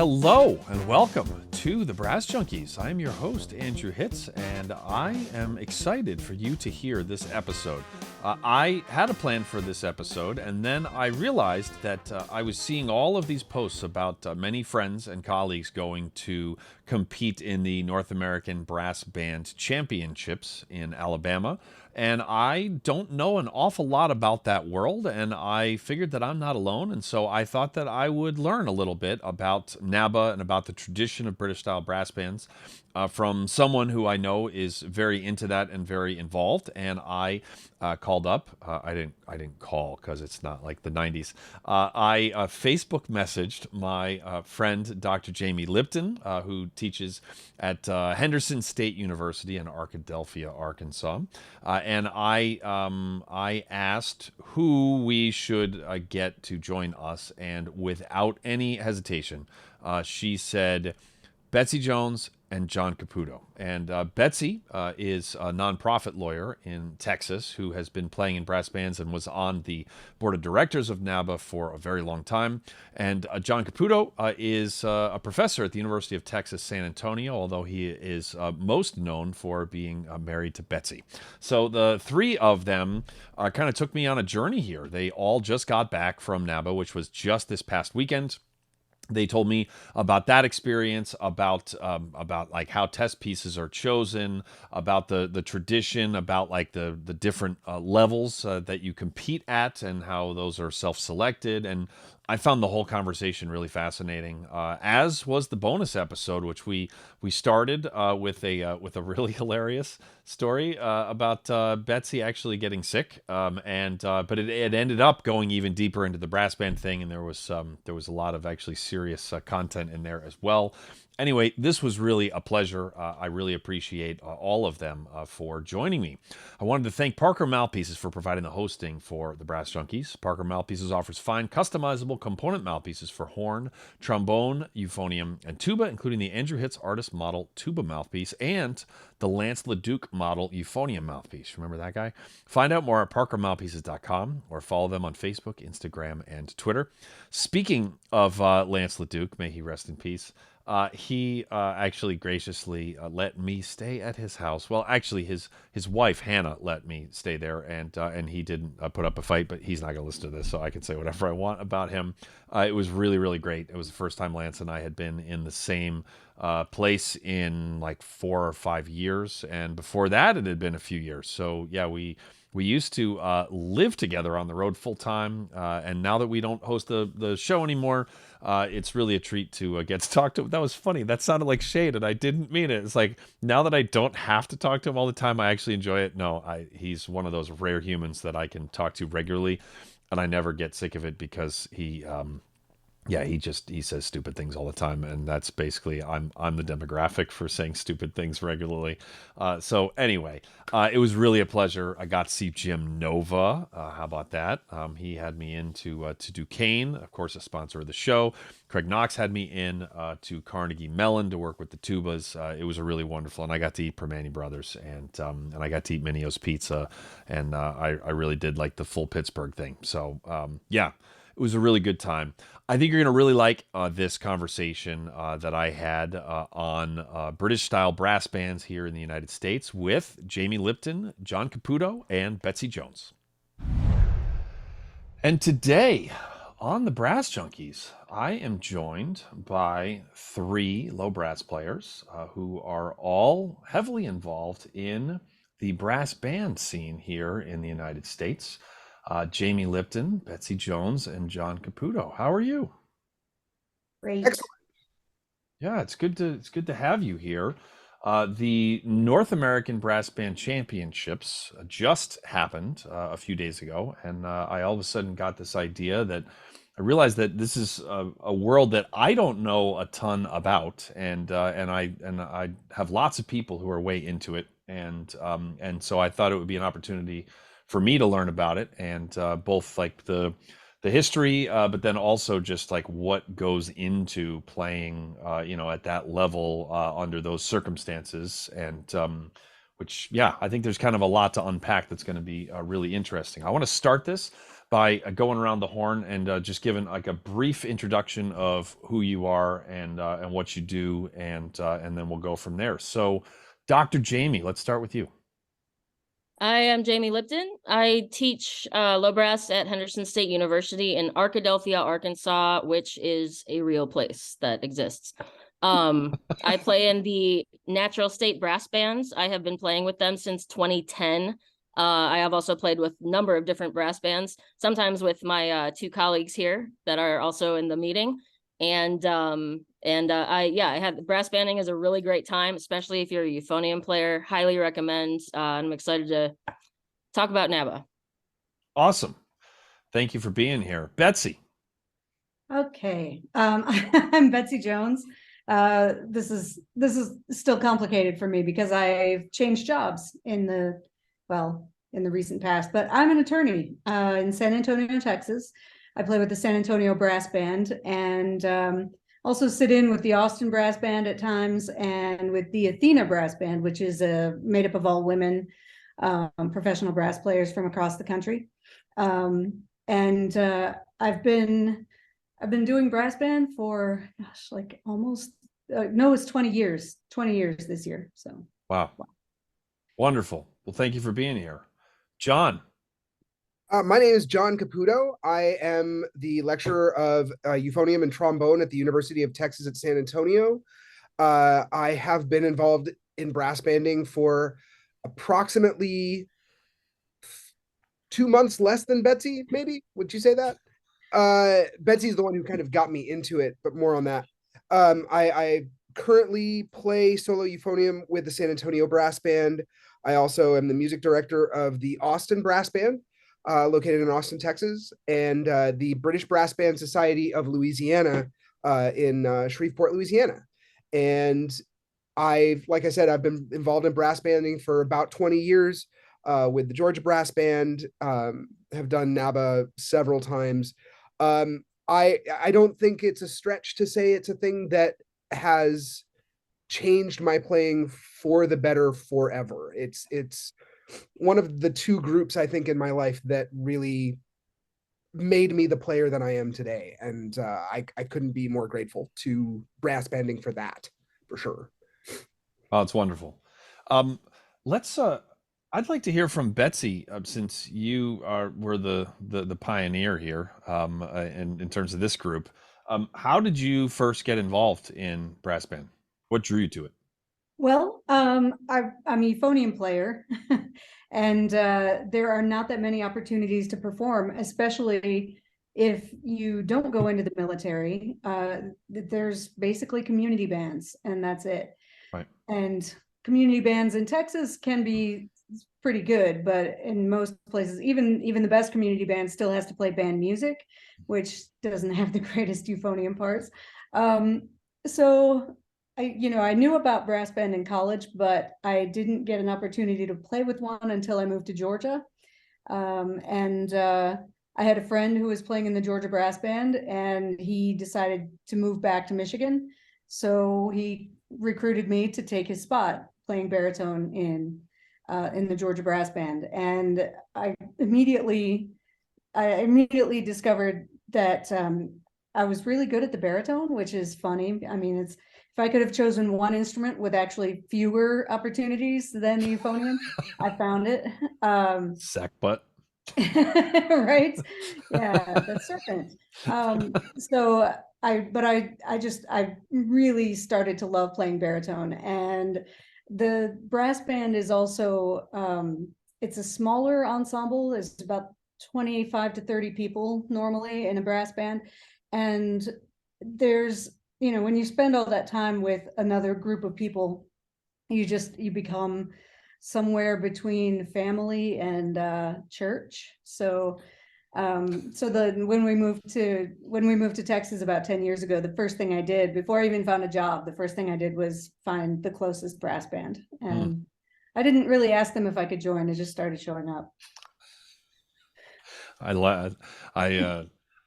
Hello and welcome to the Brass Junkies. I'm your host, Andrew Hitz, and I am excited for you to hear this episode. I had a plan for this episode, and then I realized that I was seeing all of these posts about many friends and colleagues going to compete in the North American Brass Band Championships in Alabama. And I don't know an awful lot about that world, and I figured that I'm not alone, and so I thought that I would learn a little bit about NABBA and about the tradition of British-style brass bands from someone who I know is very into that and very involved. And I called up. I didn't call because it's not like the 90s. I Facebook messaged my friend Dr. Jamie Lipton, who teaches at Henderson State University in Arkadelphia, Arkansas. And I asked who we should get to join us, and without any hesitation, she said Betsy Jones and John Caputo. And Betsy is a nonprofit lawyer in Texas who has been playing in brass bands and was on the board of directors of NABBA for a very long time. And John Caputo is a professor at the University of Texas, San Antonio, although he is most known for being married to Betsy. So the three of them kind of took me on a journey here. They all just got back from NABBA, which was just this past weekend. They told me about that experience, about like how test pieces are chosen, about the tradition, about like the different levels that you compete at, and how those are self-selected. And I found the whole conversation really fascinating, as was the bonus episode, which we started with a really hilarious story about Betsy actually getting sick, but it ended up going even deeper into the brass band thing, and there was a lot of actually serious content in there as well. Anyway, this was really a pleasure. I really appreciate all of them for joining me. I wanted to thank Parker Mouthpieces for providing the hosting for the Brass Junkies. Parker Mouthpieces offers fine, customizable component mouthpieces for horn, trombone, euphonium, and tuba, including the Andrew Hitz Artist Model tuba mouthpiece and the Lance LeDuc Model euphonium mouthpiece. Remember that guy? Find out more at parkermouthpieces.com or follow them on Facebook, Instagram, and Twitter. Speaking of Lance LeDuc, may he rest in peace, he actually graciously let me stay at his house. Well, actually, his wife Hannah let me stay there, and he didn't put up a fight. But he's not going to listen to this, so I can say whatever I want about him. It was really, really great. It was the first time Lance and I had been in the same place in like 4 or 5 years, and before that, it had been a few years. So yeah, we used to live together on the road full time, and now that we don't host the show anymore, it's really a treat to get to talk to him. That was funny. That sounded like shade, and I didn't mean it. It's like, now that I don't have to talk to him all the time, I actually enjoy it. No, he's one of those rare humans that I can talk to regularly, and I never get sick of it because he says stupid things all the time, and that's basically I'm the demographic for saying stupid things regularly. So anyway, it was really a pleasure. I got to see Jim Nova. How about that? He had me in to Duquesne, of course, a sponsor of the show. Craig Knox had me in to Carnegie Mellon to work with the tubas. It was a really wonderful, and I got to eat Permane Brothers, and I got to eat Minio's Pizza, and I really did like the full Pittsburgh thing. So yeah. It was a really good time. I think you're going to really like this conversation that I had on British-style brass bands here in the United States with Jamie Lipton, John Caputo, and Betsy Jones. And today on the Brass Junkies, I am joined by 3 low brass players who are all heavily involved in the brass band scene here in the United States. Jamie Lipton, Betsy Jones, and John Caputo. How are you? Great. Excellent. Yeah, it's good to have you here. The North American Brass Band Championships just happened a few days ago, and I all of a sudden got this idea that I realized that this is a world that I don't know a ton about, and I have lots of people who are way into it, and so I thought it would be an opportunity for me to learn about it, and both like the history, but then also just like what goes into playing, at that level under those circumstances, and which, yeah, I think there's kind of a lot to unpack that's going to be really interesting. I want to start this by going around the horn and just giving like a brief introduction of who you are and what you do, and then we'll go from there. So, Dr. Jamie, let's start with you. I am Jamie Lipton. I teach low brass at Henderson State University in Arkadelphia, Arkansas, which is a real place that exists. I play in the Natural State Brass Bands. I have been playing with them since 2010. I have also played with a number of different brass bands, sometimes with my two colleagues here that are also in the meeting. I had brass banding is a really great time, especially if you're a euphonium player. Highly recommend. I'm excited to talk about NABBA. Awesome. Thank you for being here. Betsy. Okay. I'm Betsy Jones. This is still complicated for me because I've changed jobs in the recent past, but I'm an attorney in San Antonio, Texas. I play with the San Antonio Brass Band and also sit in with the Austin Brass Band at times and with the Athena Brass Band, which is made up of all women professional brass players from across the country. I've been doing brass band for like almost it's 20 years this year. So wow. Wonderful. Well, thank you for being here. John. My name is John Caputo. I am the lecturer of euphonium and trombone at the University of Texas at San Antonio. I have been involved in brass banding for approximately 2 months less than Betsy, maybe? Would you say that? Betsy's the one who kind of got me into it, but more on that. I currently play solo euphonium with the San Antonio Brass Band. I also am the music director of the Austin Brass Band, located in Austin, Texas, and the British Brass Band Society of Louisiana in Shreveport, Louisiana. And like I said, I've been involved in brass banding for about 20 years with the Georgia Brass Band, have done NABBA several times. I don't think it's a stretch to say it's a thing that has changed my playing for the better forever. It's one of the two groups I think in my life that really made me the player that I am today. And I couldn't be more grateful to brass banding for that, for sure. Oh, it's wonderful. I'd like to hear from Betsy, since you were the pioneer here in terms of this group. How did you first get involved in brass band? What drew you to it? Well, I'm a euphonium player, and there are not that many opportunities to perform, especially if you don't go into the military. There's basically community bands, and that's it. Right. And community bands in Texas can be pretty good, but in most places, even the best community band still has to play band music, which doesn't have the greatest euphonium parts. So I knew about brass band in college, but I didn't get an opportunity to play with one until I moved to Georgia. I had a friend who was playing in the Georgia Brass Band, and he decided to move back to Michigan. So he recruited me to take his spot playing baritone in the Georgia Brass Band. And I immediately discovered that I was really good at the baritone, which is funny. I mean, if I could have chosen one instrument with actually fewer opportunities than the euphonium, I found it. Sack butt. Right? Yeah, that's serpent. So I really started to love playing baritone, and the brass band is also it's a smaller ensemble. It's about 25 to 30 people normally in a brass band, and there's when you spend all that time with another group of people, you become somewhere between family and church. So when we moved to Texas about 10 years ago, the first thing I did before I even found a job, the first thing I did was find the closest brass band. And I didn't really ask them if I could join. I just started showing up.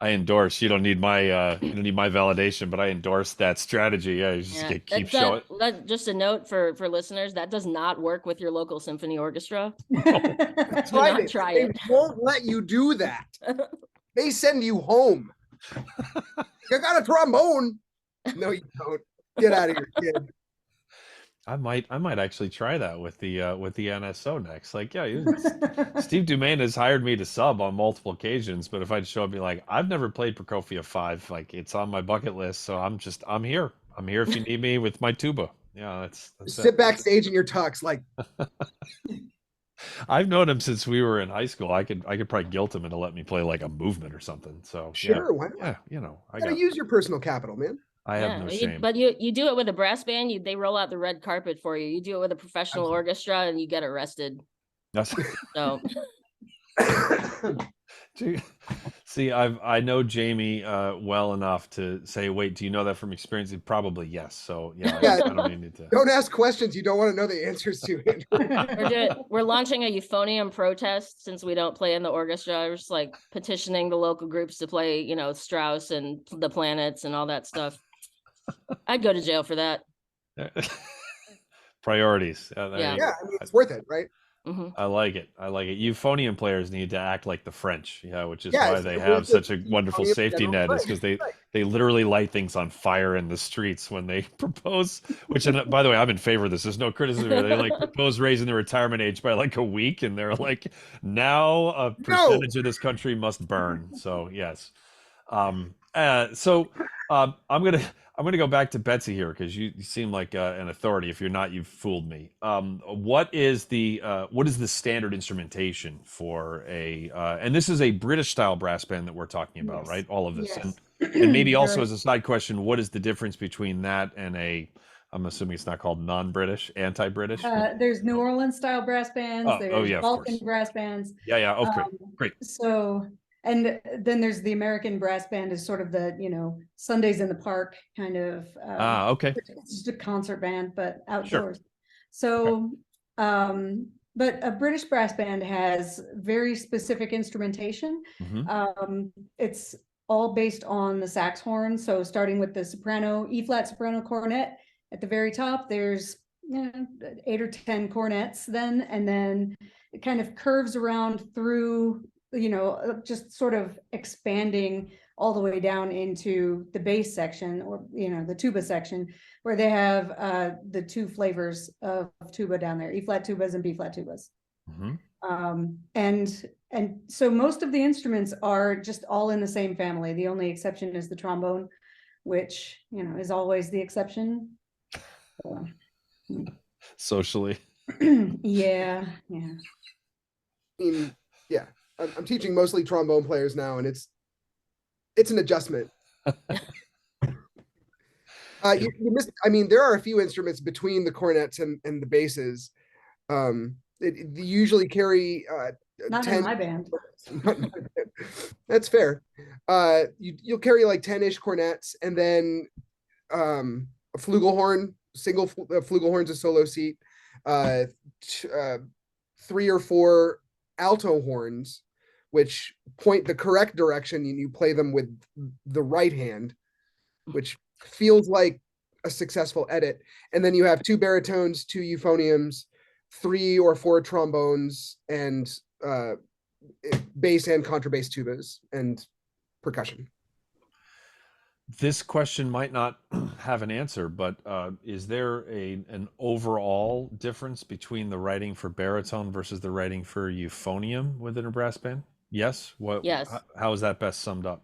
I endorse. You don't need my validation, but I endorse that strategy. Yeah, you just keep showing. Just a note for listeners: that does not work with your local symphony orchestra. Try it. They won't let you do that. They send you home. I got a trombone. No, you don't. Get out of here, kid. I might actually try that with the NSO next. Like, yeah, Steve Dumaine has hired me to sub on multiple occasions, but if I'd show up and be like, I've never played Prokofiev 5, like it's on my bucket list, so I'm here. I'm here if you need me with my tuba. Yeah, that's Sit it. backstage in your tux, like I've known him since we were in high school. I could probably guilt him into letting me play like a movement or something. So sure, why not? yeah, you know, You gotta use your personal capital, man. I have no shame. But you do it with a brass band, they roll out the red carpet for you. You do it with a professional orchestra and you get arrested. So see, I know Jamie well enough to say, wait, do you know that from experience? Probably yes. So yeah, I don't even need to. Don't ask questions you don't want to know the answers to. We're launching a euphonium protest since we don't play in the orchestra. We're just like petitioning the local groups to play, you know, Strauss and the Planets and all that stuff. I'd go to jail for that. Priorities. Yeah, I mean, it's worth it, right? Mm-hmm. I like it. Euphonium players need to act like the French, which is why they have such a wonderful safety net, is because they literally light things on fire in the streets when they propose. Which, and by the way, I'm in favor of this. There's no criticism here. They like propose raising the returement age by like a week, and they're like, now a percentage of this country must burn. So yes. I'm gonna go back to Betsy here because you seem like an authority. If you're not, you've fooled me. What is the standard instrumentation for a and this is a British style brass band that we're talking about, Yes. right? All of this, Yes. and maybe also as a side question, what is the difference between that and I'm assuming it's not called non-British, anti-British? There's New Orleans style brass bands. There's yeah, Balkan brass bands. Yeah. Okay, great. So, and then there's the American brass band is sort of the, you know, Sundays in the park kind of. Okay. It's just a concert band, but outdoors. Sure. So, but a British brass band has very specific instrumentation. Mm-hmm. It's all based on the sax horn. So starting with the soprano, E-flat soprano cornet at the very top, there's 8 or 10 cornets then, and then it kind of curves around through, you know, just sort of expanding all the way down into the bass section, or, you know, the tuba section, where they have the 2 flavors of tuba down there, E-flat tubas and B-flat tubas. Mm-hmm. And so most of the instruments are just all in the same family. The only exception is the trombone, which, you know, is always the exception. Socially. Yeah. I mean, yeah, I'm teaching mostly trombone players now, and it's an adjustment. You missed, I mean, there are a few instruments between the cornets and the basses. They usually carry Not 10 in my band. That's fair. You'll carry like 10-ish cornets, and then a flugelhorn, single flugelhorn's a solo seat, 3 or 4 alto horns, which point the correct direction, and you play them with the right hand, which feels like a successful edit. And then you have 2 baritones, 2 euphoniums, 3 or 4 trombones, and bass and contrabass tubas and percussion. This question might not have an answer, but is there an overall difference between the writing for baritone versus the writing for euphonium within a brass band? Yes. Yes. How is that best summed up?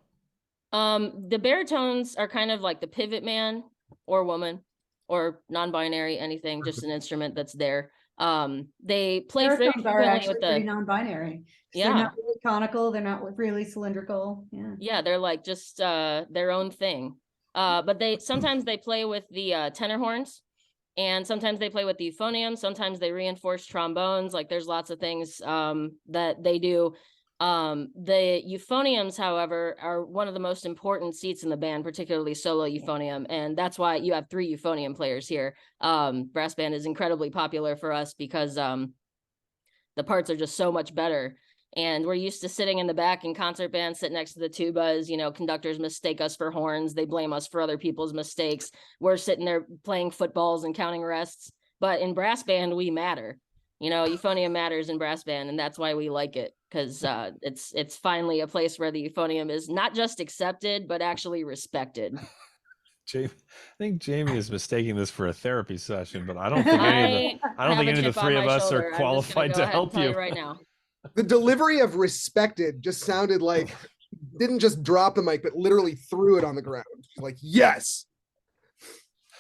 The baritones are kind of like the pivot man or woman or non-binary, anything, just an instrument that's there. They play very Baritones are frequently actually with pretty non-binary. Yeah. They're not really conical. They're not really cylindrical. Yeah. Yeah, they're like just their own thing. But sometimes they play with the tenor horns, and sometimes they play with the euphonium. Sometimes they reinforce trombones. Like there's lots of things that they do. The euphoniums, however, are one of the most important seats in the band, particularly solo euphonium, and that's why you have 3 euphonium players here. Brass band is incredibly popular for us because the parts are just so much better. And we're used to sitting in the back in concert bands, sit next to the tubas. You know, conductors mistake us for horns. They blame us for other people's mistakes. We're sitting there playing footballs and counting rests. But in brass band, we matter. euphonium matters in brass band, and that's why we like it, because it's finally a place where the euphonium is not just accepted but actually respected. I think Jamie is mistaking this for a therapy session, but I don't think any of the three of us are qualified to help you right now. The delivery of respected just sounded like didn't just drop the mic, but literally threw it on the ground. Like, yes.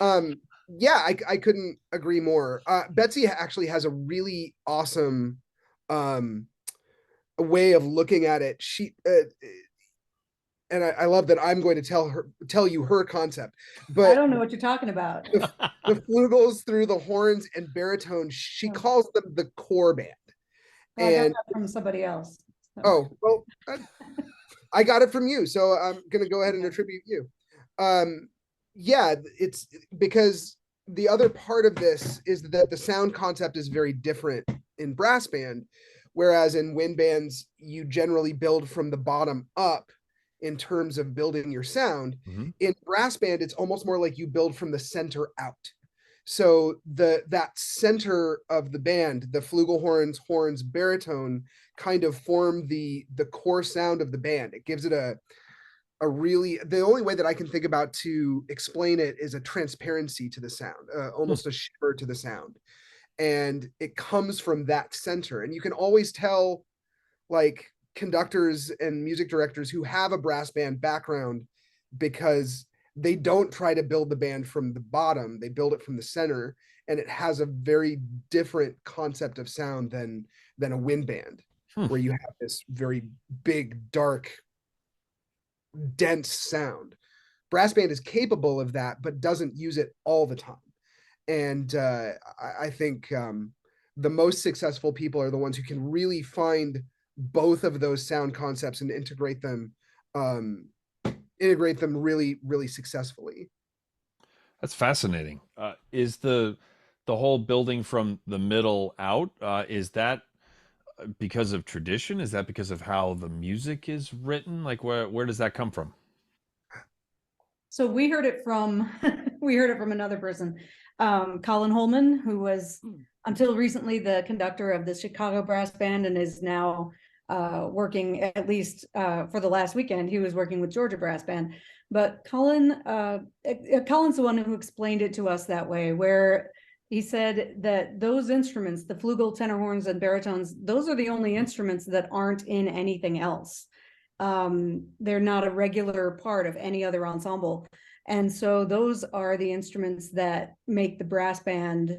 Yeah, I couldn't agree more. Betsy actually has a really awesome way of looking at it. She and I love that I'm going to tell you her concept. But I don't know what you're talking about. The flugels through the horns and baritones, she calls them the core band. Well, I got that from somebody else. So. Oh, well, I got it from you, so I'm going to go ahead and attribute you. Yeah, it's because the other part of this is that the sound concept is very different in brass band, whereas in wind bands, you generally build from the bottom up in terms of building your sound. Mm-hmm. In brass band, it's almost more like you build from the center out. So that center of the band, the flugelhorns, horns, baritone, kind of form the core sound of the band. It gives it a really, the only way that I can think about to explain it is a transparency to the sound, almost a shimmer to the sound. And it comes from that center. And you can always tell, like, conductors and music directors who have a brass band background, because they don't try to build the band from the bottom, they build it from the center, and it has a very different concept of sound than a wind band, where you have this very big, dark, dense sound. Brass band is capable of that, but doesn't use it all the time. And I think the most successful people are the ones who can really find both of those sound concepts and integrate them really, really successfully. That's fascinating. Is the whole building from the middle out, is that because of tradition? Is that because of how the music is written? Like, where does that come from? So we heard it from another person, Colin Holman, who was until recently the conductor of the Chicago Brass Band and is now working, at least for the last weekend, he was working with Georgia Brass Band. But Colin's the one who explained it to us that way, where he said that those instruments, the flugel, tenor horns, and baritones, those are the only instruments that aren't in anything else. They're not a regular part of any other ensemble. And so those are the instruments that make the brass band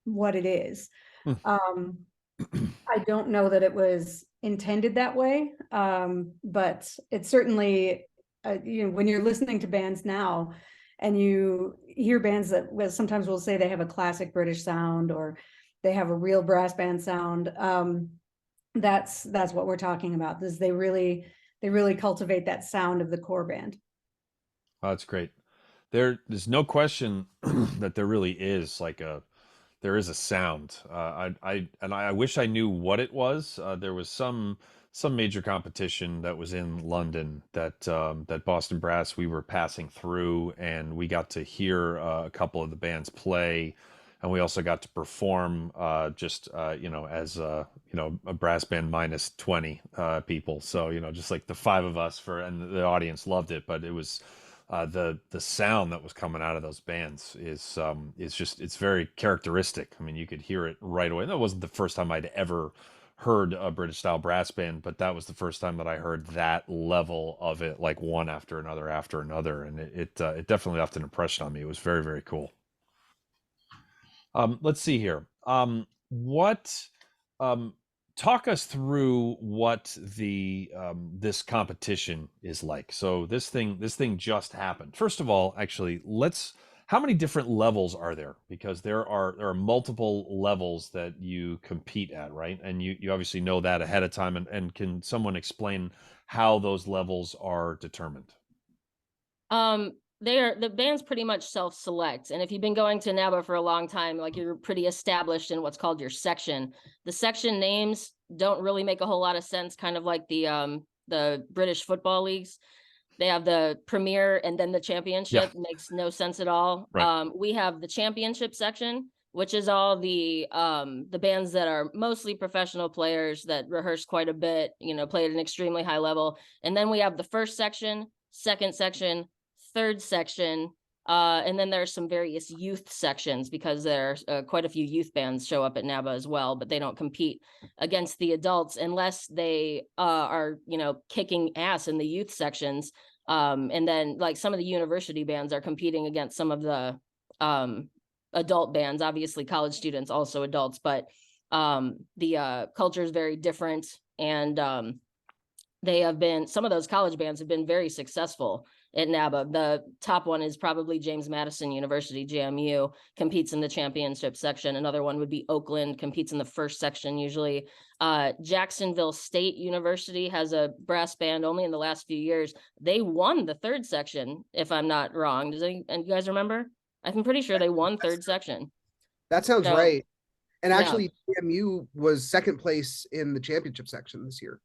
what it is. I don't know that it was intended that way, but it's certainly, when you're listening to bands now and you hear bands that sometimes will say they have a classic British sound or they have a real brass band sound, that's what we're talking about. Is they really cultivate that sound of the core band. Oh, that's great. There's no question that there really is there is a sound. I wish I knew what it was. There was some major competition that was in London that Boston Brass, we were passing through, and we got to hear a couple of the bands play, and we also got to perform as a brass band minus 20 people. So just like the five of us and the audience loved it, but it was. The sound that was coming out of those bands is it's very characteristic. I mean, you could hear it right away. That wasn't the first time I'd ever heard a British style brass band, but that was the first time that I heard that level of it, like one after another, and it definitely left an impression on me. It was very, very cool. Let's see here. Talk us through what this competition is like. So this thing just happened. First of all, actually, how many different levels are there? Because there are multiple levels that you compete at, right? And you obviously know that ahead of time. And can someone explain how those levels are determined? The bands pretty much self-select, and if you've been going to NABBA for a long time, like, you're pretty established in what's called your section. The section names don't really make a whole lot of sense, kind of like the British football leagues. They have the Premier and then the Championship. Yeah. Makes no sense at all. Right. We have the Championship section, which is all the bands that are mostly professional players that rehearse quite a bit, play at an extremely high level. And then we have the first section, second section, third section, and then there's some various youth sections, because there's quite a few youth bands show up at NABBA as well, but they don't compete against the adults unless they are, kicking ass in the youth sections. And then like some of the university bands are competing against some of the adult bands, obviously college students, also adults, but the culture is very different. And some of those college bands have been very successful at NABBA. The top one is probably James Madison University, JMU, competes in the championship section. Another one would be Oakland, competes in the first section usually. Jacksonville State University has a brass band only in the last few years. They won the third section, if I'm not wrong. And you guys remember? I'm pretty sure they won third section. That sounds right. And actually, yeah. JMU was second place in the championship section this year.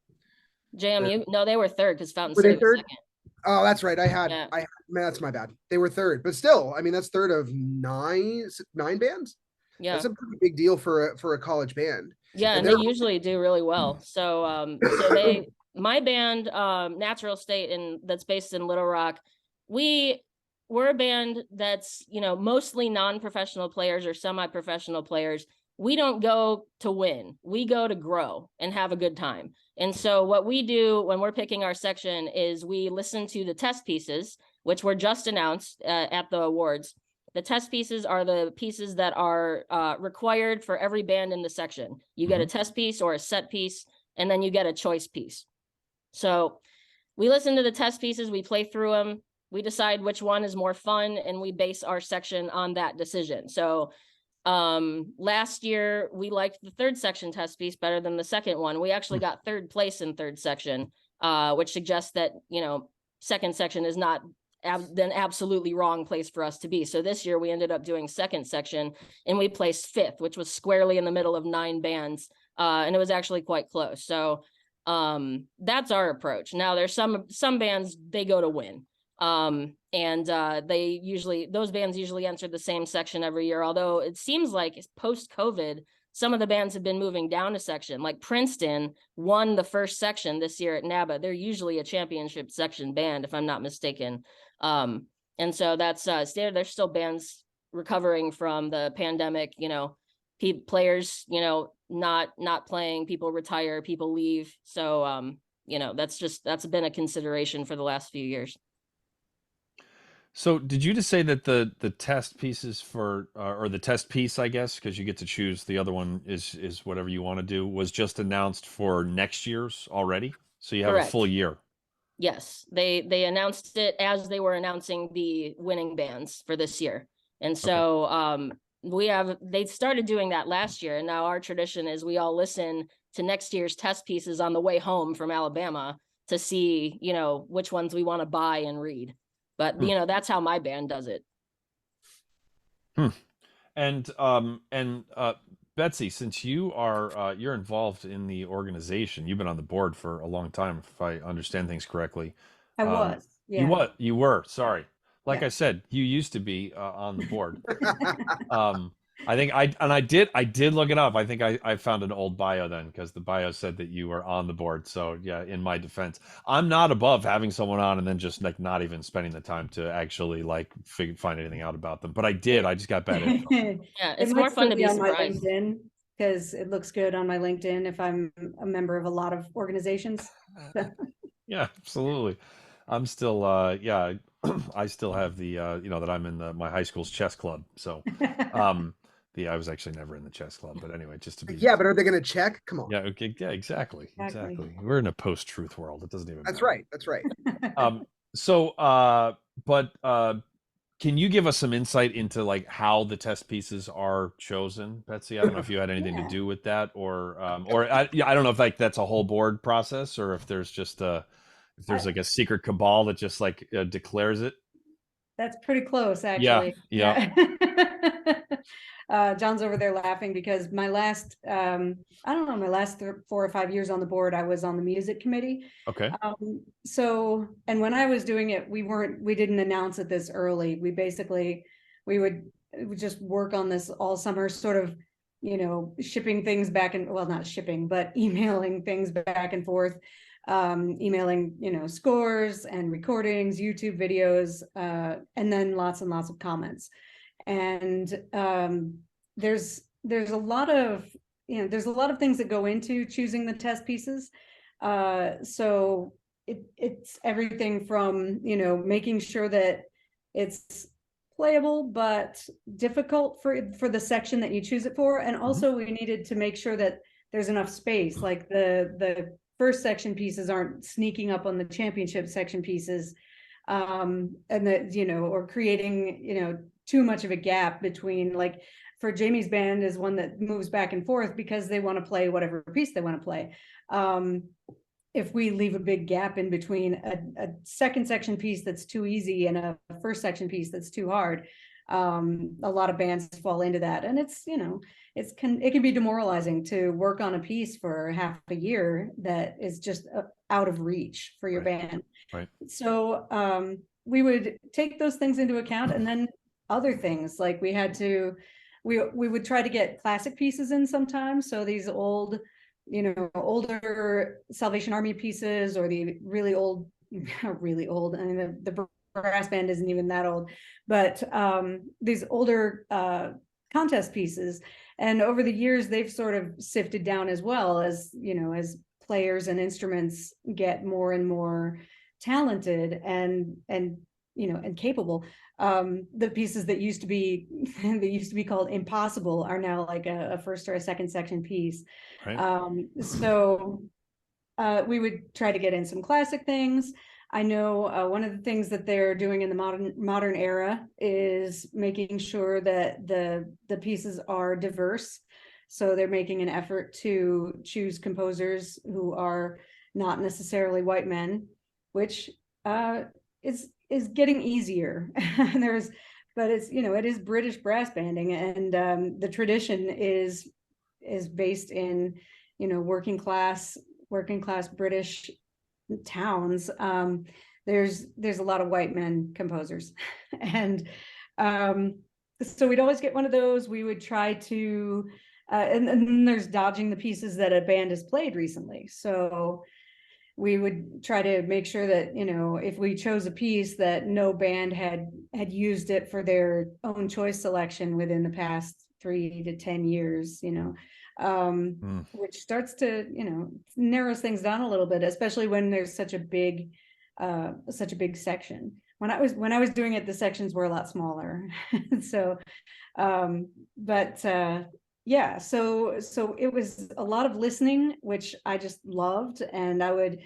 JMU? No, they were third because Fountain Were City they third? was second. Oh, that's right. Yeah. Man, that's my bad. They were third, but still, I mean, that's third of nine bands. Yeah. That's a pretty big deal for a college band. Yeah, and they usually do really well. So my band, Natural State, and that's based in Little Rock, we're a band that's, mostly non-professional players or semi-professional players. We don't go to win. We go to grow and have a good time. And so what we do when we're picking our section is we listen to the test pieces, which were just announced at the awards. The test pieces are the pieces that are required for every band in the section. You get a test piece or a set piece, and then you get a choice piece. So we listen to the test pieces, we play through them, we decide which one is more fun, and we base our section on that decision. So last year we liked the third section test piece better than the second one. We actually got third place in third section, which suggests that, second section is not an absolutely wrong place for us to be. So this year we ended up doing second section and we placed fifth, which was squarely in the middle of 9 bands. And it was actually quite close. So that's our approach. Now there's some bands, they go to win. Those bands usually enter the same section every year, although it seems like post-COVID, some of the bands have been moving down a section. Like Princeton won the first section this year at NABBA. They're usually a championship section band, if I'm not mistaken. And so that's standard. There's still bands recovering from the pandemic, players, not playing, people retire, people leave. So, that's been a consideration for the last few years. So did you just say that the test pieces for or the test piece, I guess, because you get to choose, the other one is whatever you want to do, was just announced for next year's already? So you have Correct. a full year. Yes, they announced it as they were announcing the winning bands for this year. And so they started doing that last year, and now our tradition is we all listen to next year's test pieces on the way home from Alabama to see, which ones we want to buy and read. But that's how my band does it. And Betsy, since you're involved in the organization, you've been on the board for a long time, if I understand things correctly. I was. Yeah. You were. Sorry. Like Yeah. I said, you used to be on the board. I think I did look it up. I think I found an old bio then, because the bio said that you were on the board. So yeah, in my defense, I'm not above having someone on and then just like not even spending the time to actually like find anything out about them. But I did. I just got bad info. Yeah, it's more fun to be on surprised. my LinkedIn, because it looks good on my LinkedIn if I'm a member of a lot of organizations. Yeah, absolutely. I'm still I still have the that I'm in my high school's chess club. So I was actually never in the chess club, but anyway, just to be. Yeah, but are they going to check? Come on. Yeah. Okay. Yeah. Exactly. We're in a post-truth world. It doesn't even. That's matter. right. That's right. Can you give us some insight into like how the test pieces are chosen, Betsy? I don't know if you had anything to do with that, or I don't know if like that's a whole board process, or if there's just like a secret cabal that just like declares it. That's pretty close, actually. Yeah. John's over there laughing because my last, my last 4 or 5 years on the board, I was on the music committee. Okay. And when I was doing it, we didn't announce it this early. We would would just work on this all summer, sort of, shipping things back and, well, not shipping, but emailing things back and forth, emailing, scores and recordings, YouTube videos, and then lots and lots of comments. And there's a lot of, there's a lot of things that go into choosing the test pieces. So it's everything from, making sure that it's playable but difficult for the section that you choose it for, and also we needed to make sure that there's enough space, like the first section pieces aren't sneaking up on the championship section pieces, and that, or creating, too much of a gap between, like, for Jamie's band is one that moves back and forth because they want to play whatever piece they want to play. If we leave a big gap in between a second section piece that's too easy and a first section piece that's too hard, a lot of bands fall into that. And it's, it can be demoralizing to work on a piece for half a year that is just out of reach for your band. Right. So we would take those things into account, and then other things, like we would try to get classic pieces in sometimes. So these old, older Salvation Army pieces, or the really old, really old. I mean, the brass band isn't even that old, but these older contest pieces. And over the years, they've sort of sifted down as well, as, as players and instruments get more and more talented and capable. The pieces that used to be called impossible are now like a first or a second section piece. Right. So we would try to get in some classic things. I know one of the things that they're doing in the modern era is making sure that the pieces are diverse. So they're making an effort to choose composers who are not necessarily white men, which is getting easier. But it's, it is British brass banding, and the tradition is based in, working class British towns. There's a lot of white men composers, and so we'd always get one of those. We would try to, and then there's dodging the pieces that a band has played recently. So we would try to make sure that, if we chose a piece, that no band had used it for their own choice selection within the past 3 to 10 years, which starts to, narrows things down a little bit, especially when there's such a big section. When I was doing it, the sections were a lot smaller. So, yeah, so it was a lot of listening, which I just loved. And I would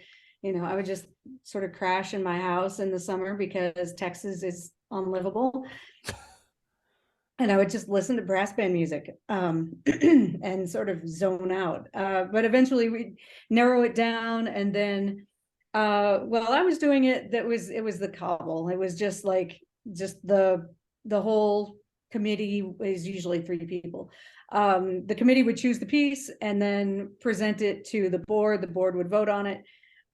just sort of crash in my house in the summer because Texas is unlivable. And I would just listen to brass band music, and sort of zone out. But eventually we narrow it down. And then while I was doing it, it was the cobble. It was just the whole committee is usually 3 people. The committee would choose the piece and then present it to the board. The board would vote on it.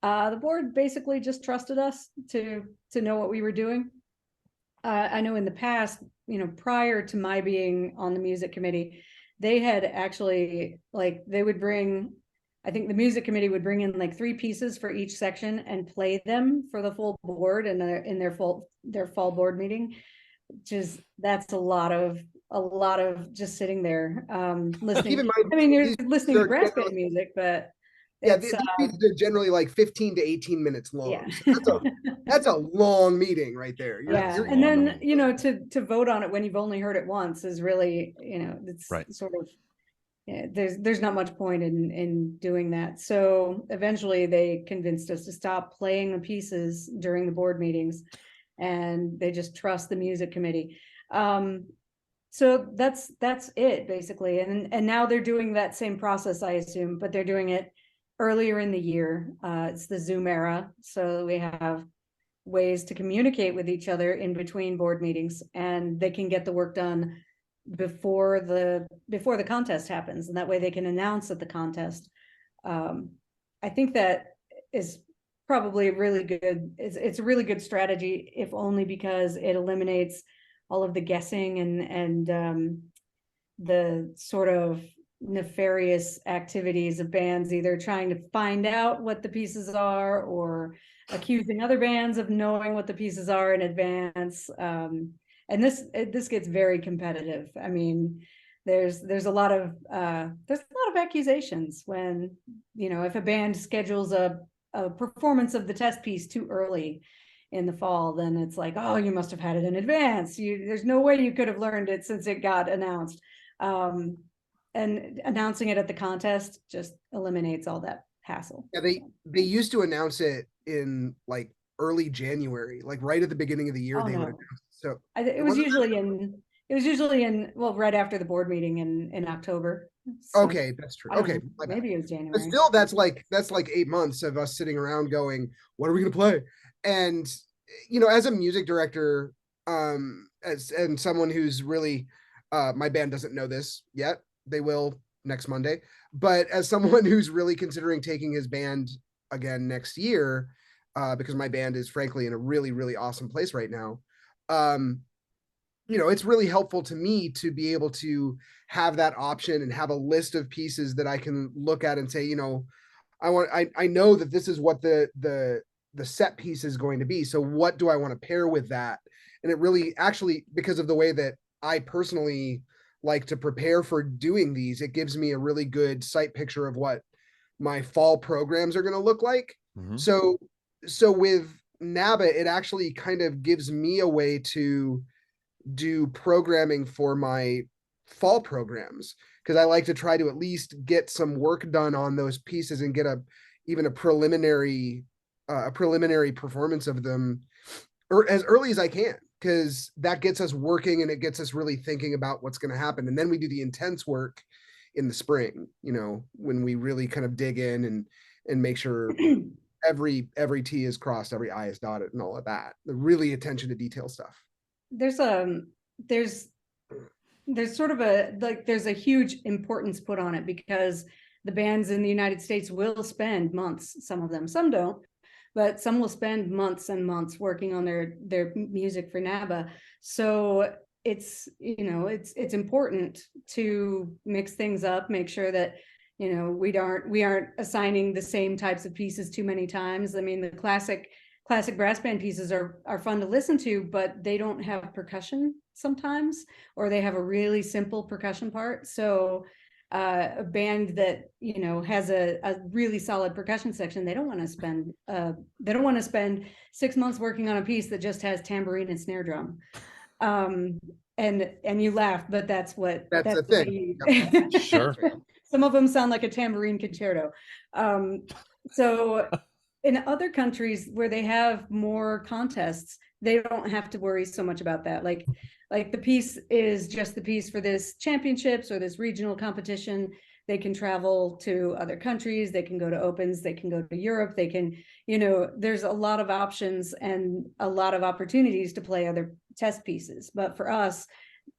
The board basically just trusted us to know what we were doing. I know in the past, prior to my being on the music committee, they had actually, they would bring, I think the music committee would bring in 3 pieces for each section and play them for the full board in their fall board meeting. That's a lot of just sitting there, listening. Keep in mind, I mean, you're listening to brass band music, but yeah, these meetings are generally 15 to 18 minutes long. Yeah. So that's a long meeting right there. And then, to vote on it when you've only heard it once is really, it's right. Sort of, yeah, there's not much point in doing that. So eventually they convinced us to stop playing the pieces during the board meetings, and they just trust the music committee. So that's it basically. And now they're doing that same process, I assume, but they're doing it earlier in the year. It's the Zoom era, so we have ways to communicate with each other in between board meetings, and they can get the work done before the contest happens, and that way they can announce at the contest. I think that is probably really good. It's a really good strategy, if only because it eliminates all of the guessing and the sort of nefarious activities of bands either trying to find out what the pieces are or accusing other bands of knowing what the pieces are in advance. And this gets very competitive. I mean, there's a lot of accusations when, you know, if a band schedules a performance of the test piece too early in the fall, then it's like, oh, you must have had it in advance. There's no way you could have learned it since it got announced. And announcing it at the contest just eliminates all that hassle. Yeah, they used to announce it in like early January, like right at the beginning of the year. Oh, They would no. announce it. So It was usually in well, right after the board meeting in October. So okay, that's true. I don't Okay, know, my bad. maybe it was But January. still, that's like 8 months of us sitting around going, "What are we gonna play?" And you know, as a music director, and someone who's really, my band doesn't know this yet. They will next Monday. But as someone who's really considering taking his band again next year, because my band is frankly in a really, really awesome place right now. You know, it's really helpful to me to be able to have that option and have a list of pieces that I can look at and say, you know, I know that this is what the set piece is going to be. So what do I want to pair with that? And it really actually, because of the way that I personally like to prepare for doing these, it gives me a really good sight picture of what my fall programs are going to look like. Mhm. So with NABBA, it actually kind of gives me a way to do programming for my fall programs, because I like to try to at least get some work done on those pieces and get even a preliminary performance of them or as early as I can, because that gets us working and it gets us really thinking about what's going to happen. And then we do the intense work in the spring, you know, when we really kind of dig in and make sure every T is crossed, every I is dotted, and all of that. The really attention to detail stuff. There's sort of there's a huge importance put on it because the bands in the United States will spend months, some of them, some don't, but some will spend months and months working on their music for NABBA. So it's, you know, it's important to mix things up, make sure that, you know, we aren't assigning the same types of pieces too many times. I mean, the classic brass band pieces are fun to listen to, but they don't have percussion sometimes, or they have a really simple percussion part. So a band that, you know, has a really solid percussion section, they don't want to spend 6 months working on a piece that just has tambourine and snare drum. And you laugh, but that's the thing. Yep. Sure. Some of them sound like a tambourine concerto. So in other countries where they have more contests, they don't have to worry so much about that. Like the piece is just the piece for this championships or this regional competition. They can travel to other countries, they can go to opens, they can go to Europe, they can, you know, there's a lot of options and a lot of opportunities to play other test pieces. But for us,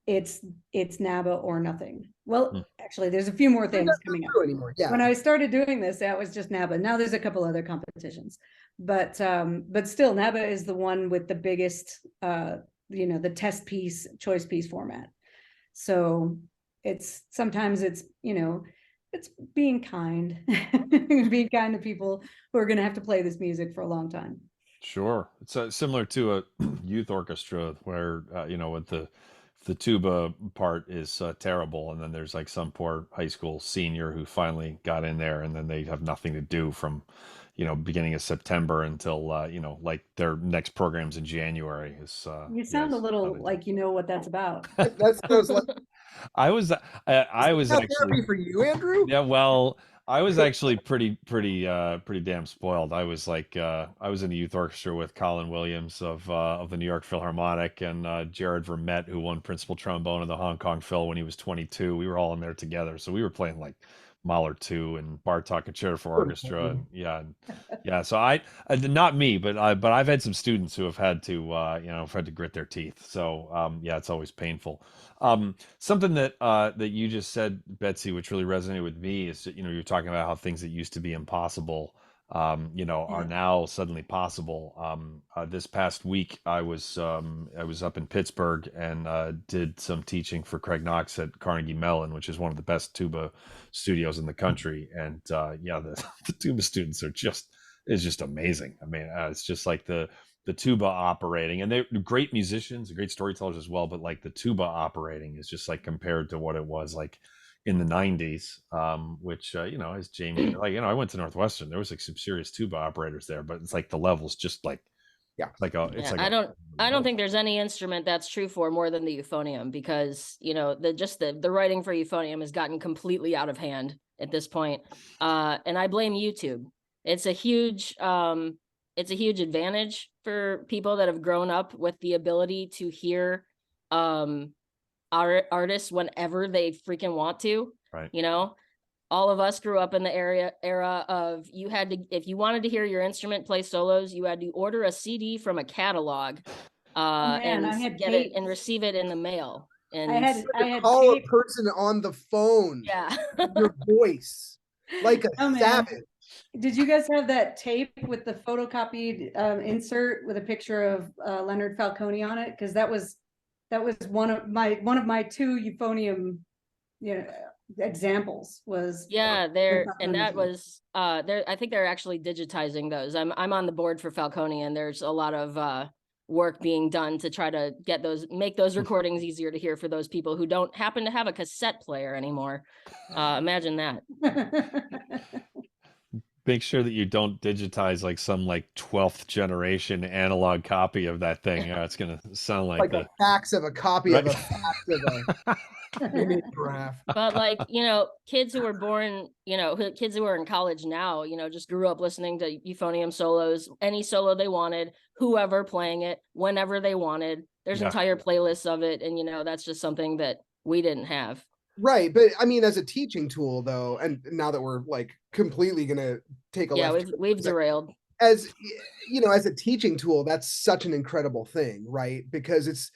it's NABBA or nothing. Well, actually, there's a few more things coming up. Anymore. Yeah. When I started doing this, that was just NABBA. Now there's a couple other competitions, but still, NABBA is the one with the biggest, you know, the test piece, choice piece format. So sometimes it's, you know, it's being kind, being kind to people who are going to have to play this music for a long time. Sure. It's similar to a youth orchestra where, you know, with the tuba part is terrible, and then there's like some poor high school senior who finally got in there, and then they have nothing to do from, you know, beginning of September until you know, like their next programs in January. Is You sound a little like you know what that's about. That sounds like I was actually therapy for you, Andrew. Yeah, well, I was actually pretty damn spoiled. I was like I was in the youth orchestra with Colin Williams of the New York Philharmonic, and Jared Vermette, who won principal trombone in the Hong Kong Phil when he was 22. We were all in there together, so we were playing like Mahler 2 and Bartok Concerto for Orchestra. And yeah. So not me, but I've had some students who have had to you know, have had to grit their teeth. So yeah, it's always painful. Something that that you just said, Betsy, which really resonated with me is that, you know, you're talking about how things that used to be impossible are now suddenly possible. This past week, I was up in Pittsburgh and did some teaching for Craig Knox at Carnegie Mellon, which is one of the best tuba studios in the country. And the tuba students is just amazing. I mean, it's just like the tuba operating, and they're great musicians, great storytellers as well. But like the tuba operating is just like compared to what it was like in the 90s, which as Jamie, like, I went to Northwestern, there was like some serious tuba operators there, but it's like the levels just like, I don't think there's any instrument that's true for more than the euphonium, because the writing for euphonium has gotten completely out of hand at this point, and I blame YouTube. It's a huge advantage for people that have grown up with the ability to hear our artists whenever they freaking want to. Right. All of us grew up in the era of, you had to, if you wanted to hear your instrument play solos, you had to order a CD from a catalog and get it and receive it in the mail. And I had call tape. A person on the phone. Yeah. Your voice like a savage. Did you guys have that tape with the photocopied insert with a picture of Leonard Falcone on it? Because that was one of my two euphonium examples was that was there. I think they're actually digitizing those. I'm on the board for Falcone, and there's a lot of work being done to try to make those recordings easier to hear for those people who don't happen to have a cassette player anymore. Imagine that. Make sure that you don't digitize like some like 12th generation analog copy of that thing. It's going to sound like a fax of a copy of a fax of a mimeograph. But like, kids who were born, kids who are in college now, just grew up listening to euphonium solos, any solo they wanted, whoever playing it, whenever they wanted. There's entire playlists of it. And, that's just something that we didn't have. Right. But I mean, as a teaching tool, though, and now that we're like completely going to take a left, we've derailed. As a teaching tool, that's such an incredible thing, right? Because it's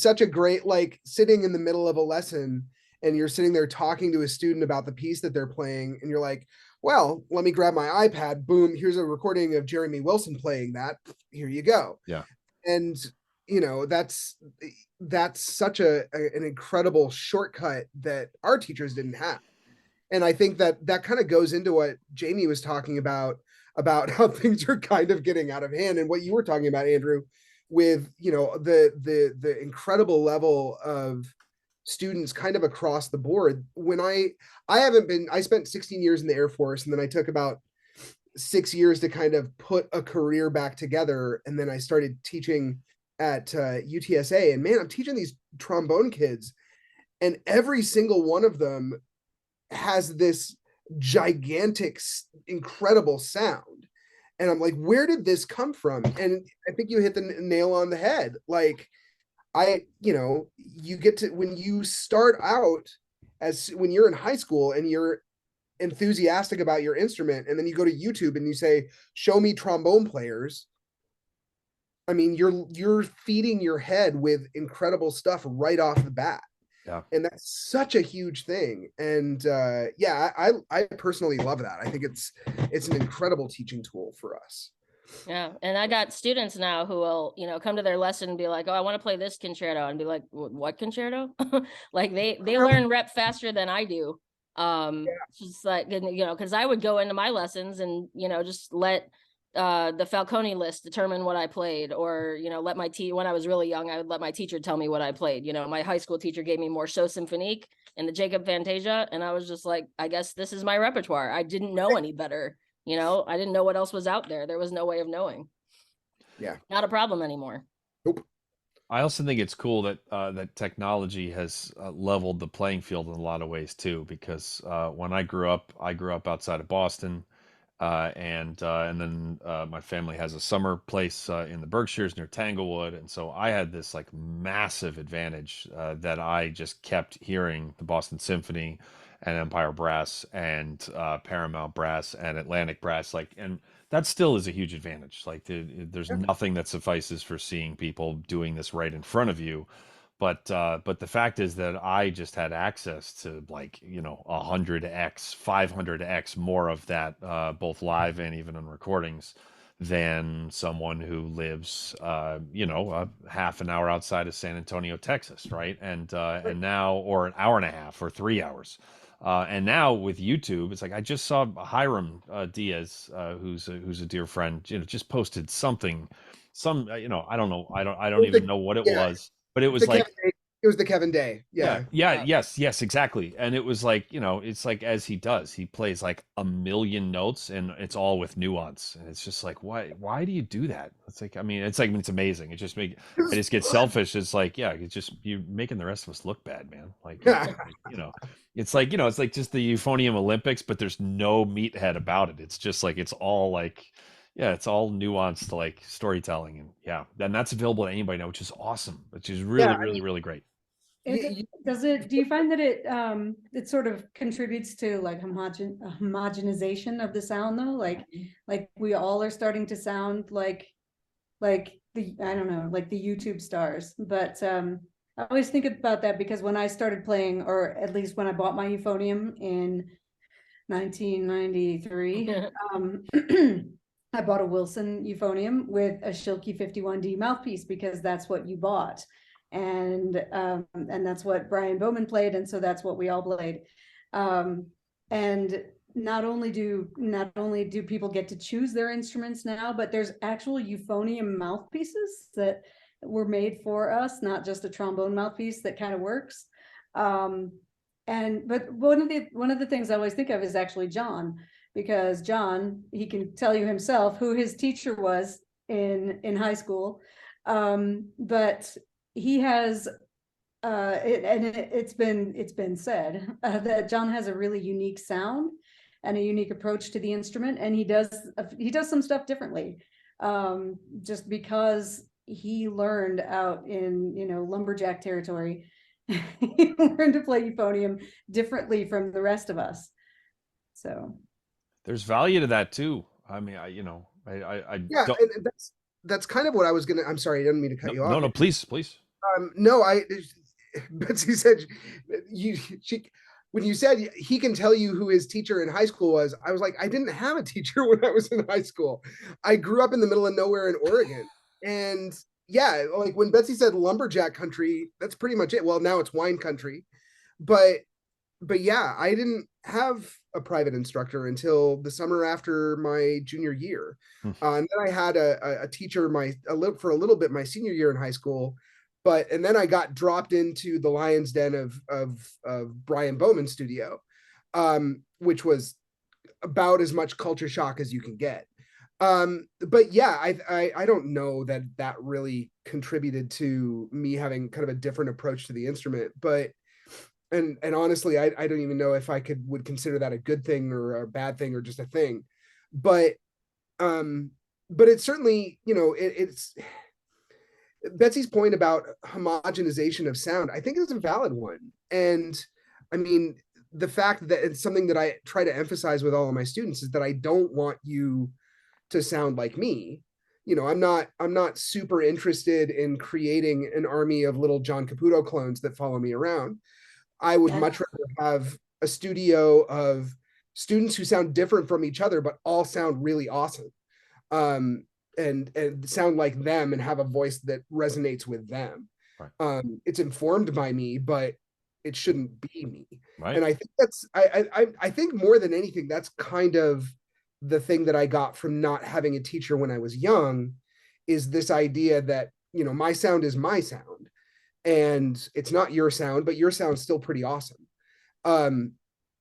such a great, like, sitting in the middle of a lesson and you're sitting there talking to a student about the piece that they're playing, and you're like, well, let me grab my iPad. Boom, here's a recording of Jeremy Wilson playing that. Here you go. Yeah. And that's such an incredible shortcut that our teachers didn't have. And I think that kind of goes into what Jamie was talking about how things are kind of getting out of hand, and what you were talking about, Andrew, with the incredible level of students kind of across the board. When I spent 16 years in the Air Force, and then I took about 6 years to kind of put a career back together, and then I started teaching at UTSA, and man, I'm teaching these trombone kids, and every single one of them has this gigantic, incredible sound, and I'm like, where did this come from? And I think you hit the nail on the head. Like, you get to, when you start out when you're in high school and you're enthusiastic about your instrument, and then you go to YouTube and you say, show me trombone players. I mean, you're feeding your head with incredible stuff right off the bat. Yeah. And that's such a huge thing. And I personally love that. I think it's an incredible teaching tool for us. Yeah. And I got students now who will, come to their lesson and be like, oh, I want to play this concerto, and be like, what concerto? Like they learn rep faster than I do. Just like, because I would go into my lessons and, just let the Falcone list determine what I played, or let my when I was really young, I would let my teacher tell me what I played. My high school teacher gave me Morceau Symphonique and the Jacob Fantasia, and I was just like, I guess this is my repertoire. I didn't know any better. I didn't know what else was out there. There was no way of knowing. Yeah, not a problem anymore. Nope. I also think it's cool that that technology has leveled the playing field in a lot of ways too, because when I grew up outside of Boston. And then my family has a summer place in the Berkshires near Tanglewood, and so I had this like massive advantage that I just kept hearing the Boston Symphony and Empire Brass and Paramount Brass and Atlantic Brass, and that still is a huge advantage. Like there's nothing that suffices for seeing people doing this right in front of you. but the fact is that I just had access to, like, 100x, 500x more of that, both live and even in recordings, than someone who lives, a half an hour outside of San Antonio, Texas, right? And now, or an hour and a half, or 3 hours. And now with YouTube, it's like I just saw Hiram Diaz, who's a dear friend, just posted something, I don't know, I don't even know what it Yeah, was, but it was the like, Kevin Day. It was the Kevin Day. Yeah. yes, exactly. And it was like, it's like, as he does, he plays like a million notes, and it's all with nuance. And it's just like, why do you do that? It's like, I mean, it's amazing. It just I just get selfish. It's like, yeah, it's just, you're making the rest of us look bad, man. Like, it's like just the euphonium Olympics, but there's no meathead about it. It's just like, it's all like, yeah, it's all nuanced, like storytelling. And yeah, then that's available to anybody now, which is awesome, which is really, Yeah. really, really great. Do you find that it sort of contributes to like homogenization of the sound though? Like we all are starting to sound like the, I don't know, like the YouTube stars. But I always think about that because when I started playing, or at least when I bought my euphonium in 1993, I bought a Wilson euphonium with a Schilke 51D mouthpiece because that's what you bought. And that's what Brian Bowman played, and so that's what we all played. And not only do people get to choose their instruments now, but there's actual euphonium mouthpieces that were made for us, not just a trombone mouthpiece that kind of works. But one of the things I always think of is actually John, because John, he can tell you himself who his teacher was in high school. But he has it's been said that John has a really unique sound and a unique approach to the instrument, and he does some stuff differently, just because he learned out in lumberjack territory. He learned to play euphonium differently from the rest of us. So There's value to that too. I mean, I Yeah, don't. and that's kind of what I was gonna. I'm sorry, I didn't mean to cut you off. No, please. No, Betsy said she when you said he can tell you who his teacher in high school was, I was like, I didn't have a teacher when I was in high school. I grew up in the middle of nowhere in Oregon, and yeah, like when Betsy said lumberjack country, that's pretty much it. Well, now it's wine country, but yeah, I didn't have a private instructor until the summer after my junior year. And then I had a teacher for a little bit my senior year in high school, and then I got dropped into the Lion's Den of Brian Bowman's studio, which was about as much culture shock as you can get. But yeah, I don't know that really contributed to me having kind of a different approach to the instrument, but and honestly, I don't even know if I would consider that a good thing or a bad thing or just a thing, but it's certainly, it's Betsy's point about homogenization of sound, I think is a valid one. And I mean, the fact that it's something that I try to emphasize with all of my students is that I don't want you to sound like me. I'm not super interested in creating an army of little John Caputo clones that follow me around. I would much rather have a studio of students who sound different from each other, but all sound really awesome. And sound like them and have a voice that resonates with them. Right. It's informed by me, but it shouldn't be me. Right. And I think I think more than anything, that's kind of the thing that I got from not having a teacher when I was young, is this idea that, my sound is my sound. And it's not your sound, but your sound's still pretty awesome.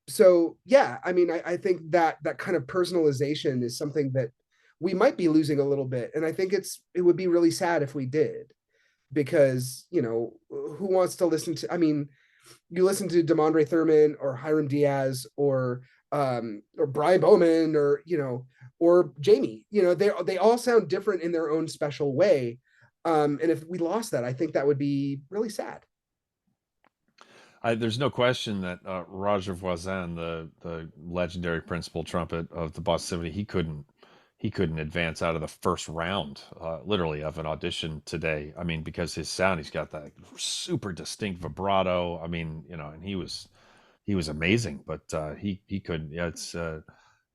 So yeah, I mean, I think that kind of personalization is something that we might be losing a little bit. And I think it would be really sad if we did, because, who wants to listen to, I mean, you listen to DeMondre Thurman or Hiram Diaz or Brian Bowman or Jamie, they all sound different in their own special way. And if we lost that, I think that would be really sad. There's no question that Roger Voisin, the legendary principal trumpet of the Boston Symphony, he he couldn't advance out of the first round, literally, of an audition today. I mean, because his sound, he's got that super distinct vibrato. I mean, you know, and he was amazing, but he couldn't. Yeah,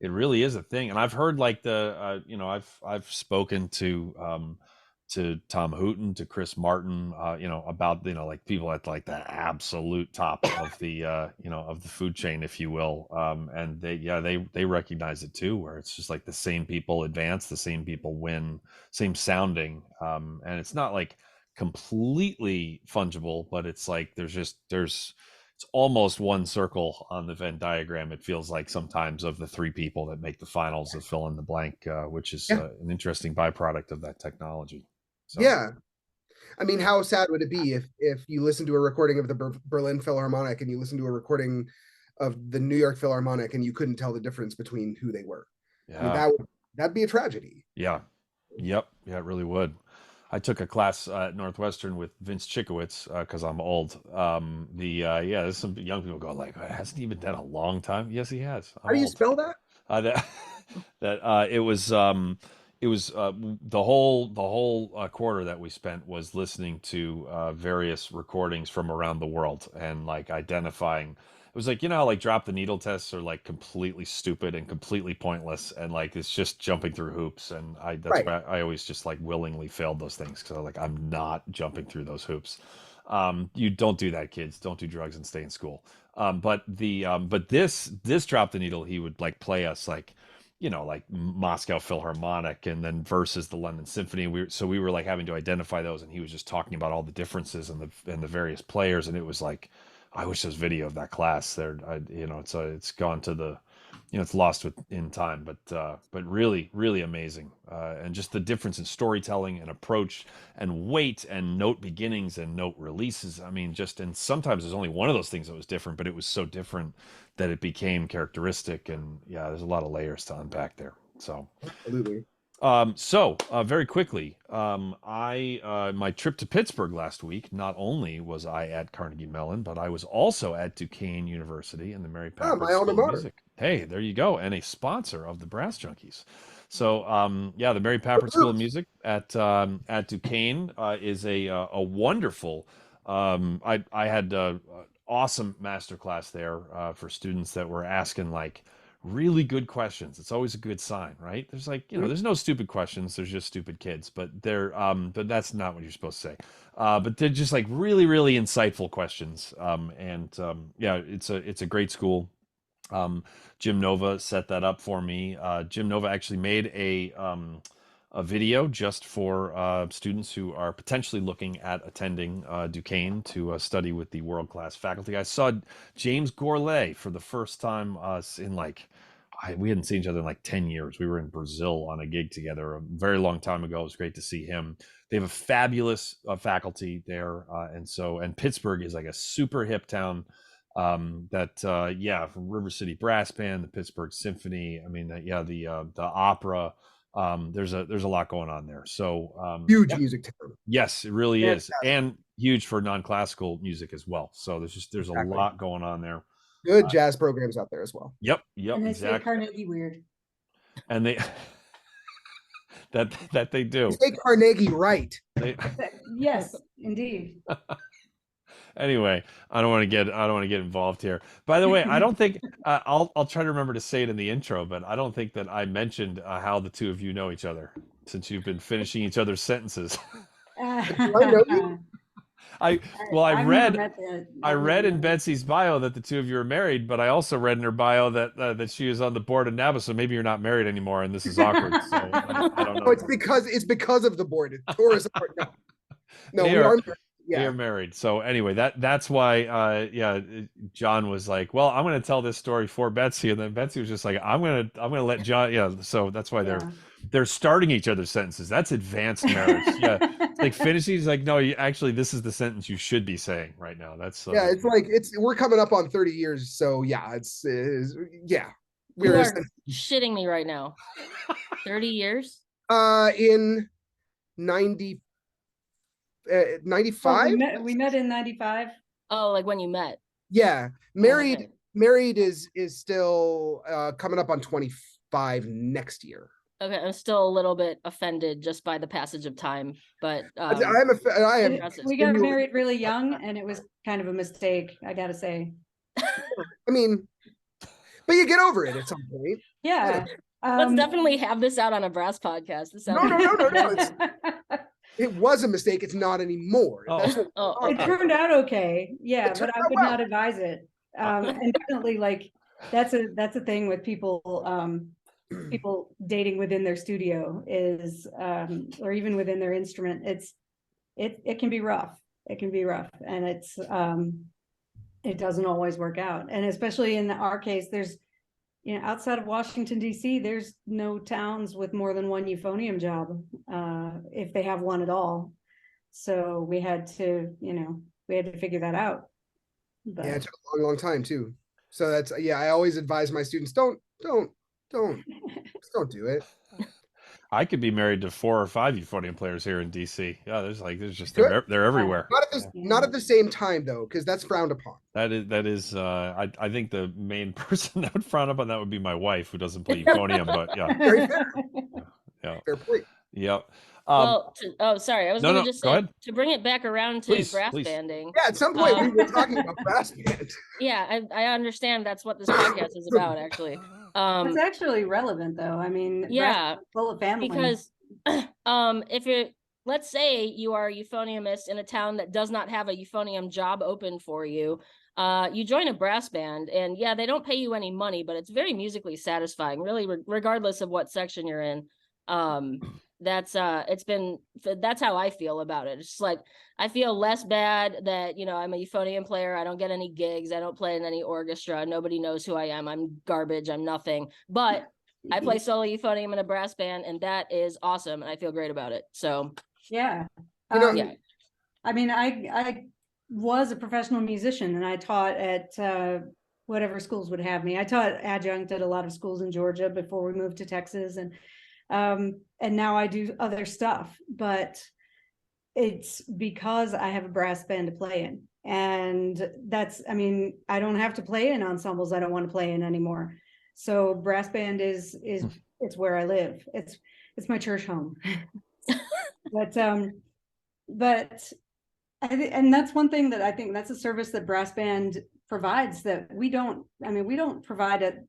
it really is a thing. And I've heard like you know, I've spoken to Tom Hooton, to Chris Martin, you know, about, you know, like people at like the absolute top of the you know, of the food chain, if you will, and they recognize it too, where it's just like the same people advance, the same people win, same sounding, and it's not like completely fungible, but it's like there's it's almost one circle on the Venn diagram. It feels like sometimes, of the three people that make the finals of fill in the blank, which is an interesting byproduct of that technology. So. Yeah. I mean, how sad would it be if you listen to a recording of the Berlin Philharmonic and you listen to a recording of the New York Philharmonic and you couldn't tell the difference between who they were? Yeah. I mean, that'd be a tragedy. Yeah. Yep. Yeah, it really would. I took a class at Northwestern with Vince Chikowitz because I'm old. There's some young people go like, hasn't he been dead a long time? Yes, he has. How do you spell that? It was the whole quarter that we spent was listening to various recordings from around the world and like identifying. It was like, you know, like drop the needle tests are like completely stupid and completely pointless, and like it's just jumping through hoops. And that's why I always just like willingly failed those things, because I'm like, I'm not jumping through those hoops. You don't do that, kids. Don't do drugs and stay in school. But this drop the needle, he would like play us like, you know, like Moscow Philharmonic and then versus the London Symphony. We were like having to identify those, and he was just talking about all the differences and the various players, and it was like, I wish there was video of that class there. You know, it's gone to the, you know, it's lost in time, but really, really amazing. And just the difference in storytelling and approach and weight and note beginnings and note releases. I mean, and sometimes there's only one of those things that was different, but it was so different that it became characteristic. And yeah, there's a lot of layers to unpack there. So Absolutely. Very quickly, my trip to Pittsburgh last week, not only was I at Carnegie Mellon, but I was also at Duquesne University and the Mary Packard my alma School of mater. Music. Hey, there you go, and a sponsor of the Brass Junkies. So, the Mary Packard School of Music at Duquesne is a wonderful. I had awesome masterclass there for students that were asking like really good questions. It's always a good sign, right? There's like, you know, there's no stupid questions. There's just stupid kids, but but that's not what you're supposed to say. But they're just like really, really insightful questions. It's a great school. Jim Nova set that up for me. Jim Nova actually made a video just for students who are potentially looking at attending Duquesne to study with the world-class faculty. I saw James Gourlay for the first time in like, we hadn't seen each other in like 10 years. We were in Brazil on a gig together a very long time ago. It was great to see him. They have a fabulous faculty there. And Pittsburgh is like a super hip town. From River City Brass Band, the Pittsburgh Symphony. I mean, the opera. There's a lot going on there. So huge music town. Yes, it really is, and huge for non-classical music as well. So there's a lot going on there. Good jazz programs out there as well. Yep, And they exactly. say Carnegie weird. And they that they do. They say Carnegie right. Yes, indeed. Anyway, I don't want to get involved here. By the way, I don't think I'll try to remember to say it in the intro, but I don't think that I mentioned how the two of you know each other, since you've been finishing each other's sentences. Do I know you? I read in Betsy's bio that the two of you are married, but I also read in her bio that she is on the board of NABBA. So maybe you're not married anymore, and this is awkward. So I don't know. Oh, it's because of the board. It's tourism board. No, we are married. Yeah. They are married. So anyway, that's why John was like, well, I'm going to tell this story for Betsy, and then Betsy was just like, I'm going to let John. Yeah. So that's why they're starting each other's sentences. That's advanced marriage. Yeah. It's like finishing. He's like, no, actually, this is the sentence you should be saying right now. That's it's like we're coming up on 30 years. So yeah, it's yeah. You are shitting me right now. 30 years? In 90. 95. We met in 95. Oh, like when you met? Yeah, married is still coming up on 25 next year. Okay, I'm still a little bit offended just by the passage of time, but I am. impressive. We got married really young, and it was kind of a mistake, I gotta say. I mean, but you get over it at some point. Yeah. Let's definitely have this out on a brass podcast. This No. It was a mistake. It's not anymore. Oh. That's what It turned out okay. Yeah, but I would not advise it. And definitely, like, that's a thing with people people dating within their studio is or even within their instrument. It can be rough. It can be rough, and it doesn't always work out. And especially in our case, there's, outside of Washington, D.C., there's no towns with more than one euphonium job, if they have one at all. So we had to figure that out. But yeah, it took a long time too. So that's, I always advise my students, don't do it. I could be married to 4 or 5 euphonium players here in DC. Yeah, they're everywhere. Not at the same time though, because that's frowned upon. That is I think the main person that would frown upon that would be my wife, who doesn't play euphonium, but yeah. Very fair. Yeah. Fair point. Yep. Sorry, I was going to just say, to bring it back around to brass banding. Yeah, at some point we were talking about brass band. Yeah, I understand that's what this podcast is about, actually. It's actually relevant, though. I mean, yeah, full of family. Because let's say you are a euphoniumist in a town that does not have a euphonium job open for you. You join a brass band, and yeah, they don't pay you any money, but it's very musically satisfying, really, regardless of what section you're in. That's how I feel about it. It's just like, I feel less bad that, I'm a euphonium player. I don't get any gigs. I don't play in any orchestra. Nobody knows who I am. I'm garbage. I'm nothing. But I play solo euphonium in a brass band, and that is awesome. And I feel great about it. So yeah. Yeah. I mean, I was a professional musician, and I taught at whatever schools would have me. I taught adjunct at a lot of schools in Georgia before we moved to Texas, and now I do other stuff, but it's because I have a brass band to play in. And I don't have to play in ensembles I don't want to play in anymore. So brass band it's where I live. It's my church home. And that's one thing that I think that's a service that brass band provides that we don't provide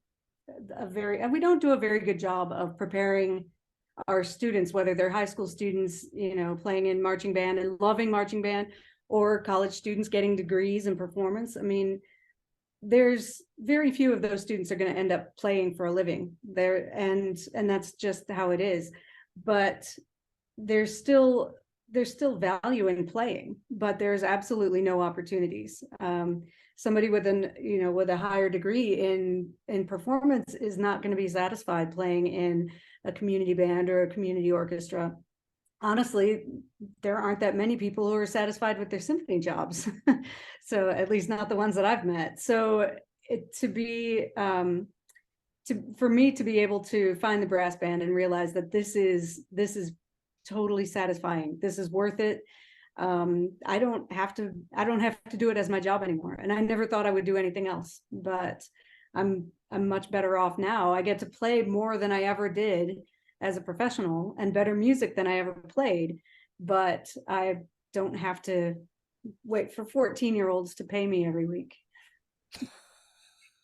we don't do a very good job of preparing our students, whether they're high school students, playing in marching band and loving marching band, or college students getting degrees in performance. I mean, there's very few of those students are going to end up playing for a living there, and that's just how it is. But there's still value in playing, but there's absolutely no opportunities. Somebody with with a higher degree in performance is not going to be satisfied playing in a community band or a community orchestra. Honestly, there aren't that many people who are satisfied with their symphony jobs. So at least not the ones that I've met. So for me to be able to find the brass band and realize that this is totally satisfying, this is worth it. I don't have to do it as my job anymore. And I never thought I would do anything else, but I'm much better off now. I get to play more than I ever did as a professional, and better music than I ever played, but I don't have to wait for 14-year-olds to pay me every week.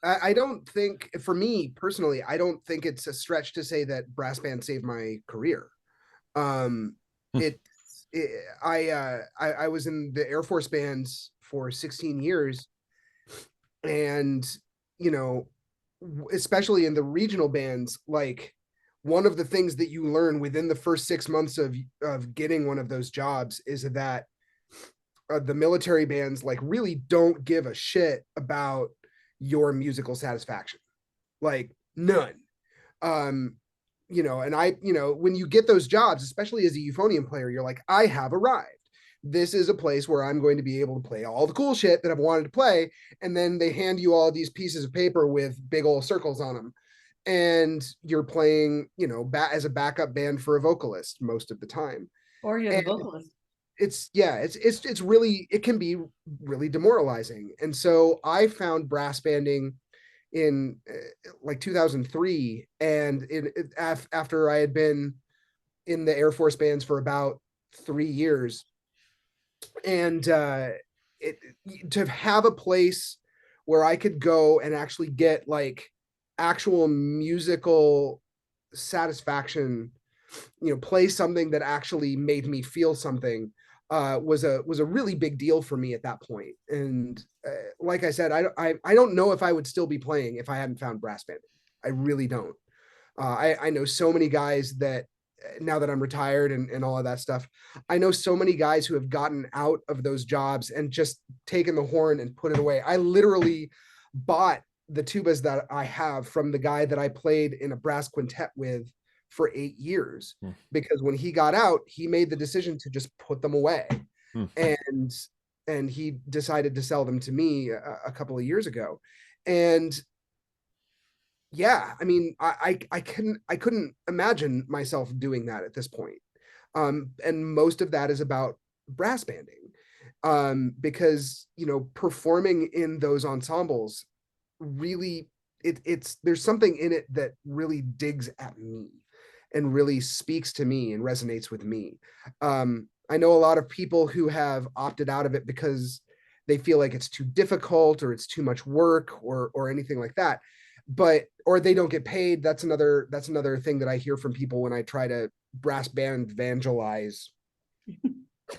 I don't think, for me personally, I don't think it's a stretch to say that brass band saved my career. I was in the Air Force bands for 16 years, and especially in the regional bands, like, one of the things that you learn within the first 6 months of getting one of those jobs is that the military bands like really don't give a shit about your musical satisfaction, like none. And when you get those jobs, especially as a euphonium player, you're like, I have arrived. This is a place where I'm going to be able to play all the cool shit that I've wanted to play. And then they hand you all these pieces of paper with big old circles on them. And you're playing, as a backup band for a vocalist most of the time. Or you're the vocalist. It can be really demoralizing. And so I found brass banding in like 2003, and after I had been in the Air Force bands for about 3 years, and to have a place where I could go and actually get like actual musical satisfaction, play something that actually made me feel something, was a really big deal for me at that point. And like I said, I don't know if I would still be playing if I hadn't found brass banding. I really don't. I know so many guys that, now that I'm retired and all of that stuff, I know so many guys who have gotten out of those jobs and just taken the horn and put it away. I literally bought the tubas that I have from the guy that I played in a brass quintet with for 8 years, because when he got out, he made the decision to just put them away. And he decided to sell them to me a couple of years ago. And yeah, I mean, I couldn't imagine myself doing that at this point. And most of that is about brass banding, because, performing in those ensembles really, there's something in it that really digs at me and really speaks to me and resonates with me. I know a lot of people who have opted out of it because they feel like it's too difficult or it's too much work or anything like that, or they don't get paid. That's another thing that I hear from people when I try to brass band evangelize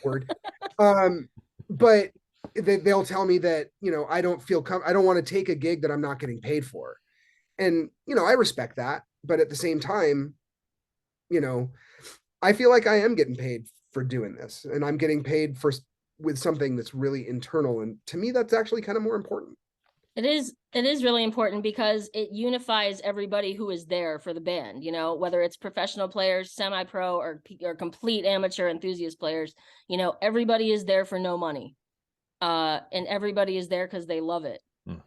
word. But they'll tell me that, I don't I don't want to take a gig that I'm not getting paid for. And, I respect that. But at the same time, I feel like I am getting paid for doing this, and I'm getting paid with something that's really internal. And to me, that's actually kind of more important. It is really important because it unifies everybody who is there for the band, whether it's professional players, semi-pro, or complete amateur enthusiast players, everybody is there for no money. And everybody is there because they love it.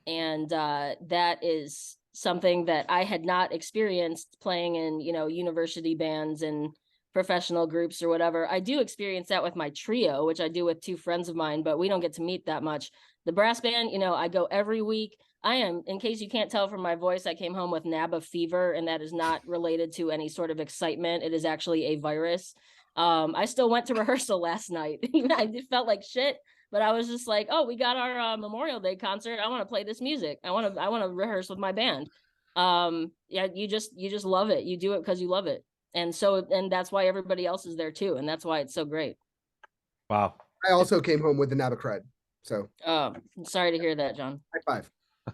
And that is something that I had not experienced playing in, university bands and professional groups or whatever. I do experience that with my trio, which I do with 2 friends of mine, but we don't get to meet that much. The brass band, I go every week. In case you can't tell from my voice, I came home with NABBA fever, and that is not related to any sort of excitement. It is actually a virus. I still went to rehearsal last night. I felt like shit, but I was just like, oh, we got our Memorial Day concert. I want to play this music. I want to rehearse with my band. Yeah, you just love it. You do it because you love it. And that's why everybody else is there too. And that's why it's so great. Wow. I also came home with the NABBA cred. So I'm sorry to hear that, John. High five.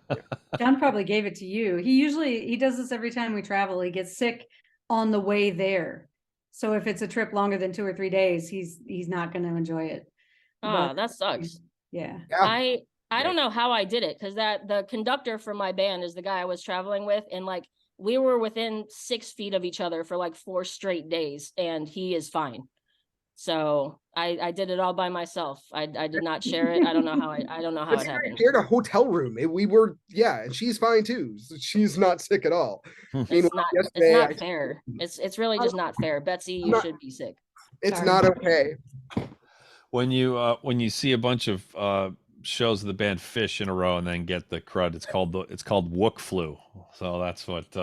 Yeah. John probably gave it to you. He does this every time we travel. He gets sick on the way there. So if it's a trip longer than 2 or 3 days, he's not going to enjoy it. That sucks. Yeah. I don't know how I did it, because the conductor for my band is the guy I was traveling with, and like we were within 6 feet of each other for like 4 straight days, and he is fine. So I did it all by myself. I did not share it. I don't know how it happened. I shared a hotel room. And she's fine too. She's not sick at all. It's not fair. It's really just not fair. Betsy, you should be sick. It's not okay. When you see a bunch of shows of the band Fish in a row and then get the crud, it's called Wook flu. So that's what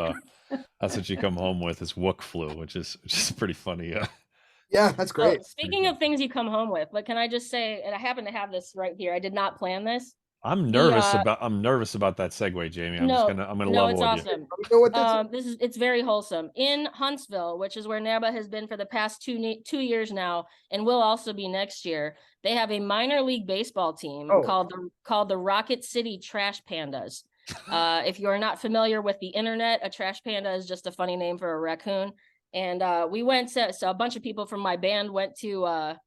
you come home with, is Wook flu, which is pretty funny. Yeah, that's great. So, speaking of things you come home with, but can I just say, and I happen to have this right here. I did not plan this. I'm nervous about that segue, Jamie. I'm gonna level it's with awesome. you. You know what it's very wholesome. In Huntsville, which is where NABBA has been for the past 2 years now, and will also be next year, they have a minor league baseball team called the Rocket City Trash Pandas. If you are not familiar with the internet, a trash panda is just a funny name for a raccoon. And we went so a bunch of people from my band went to a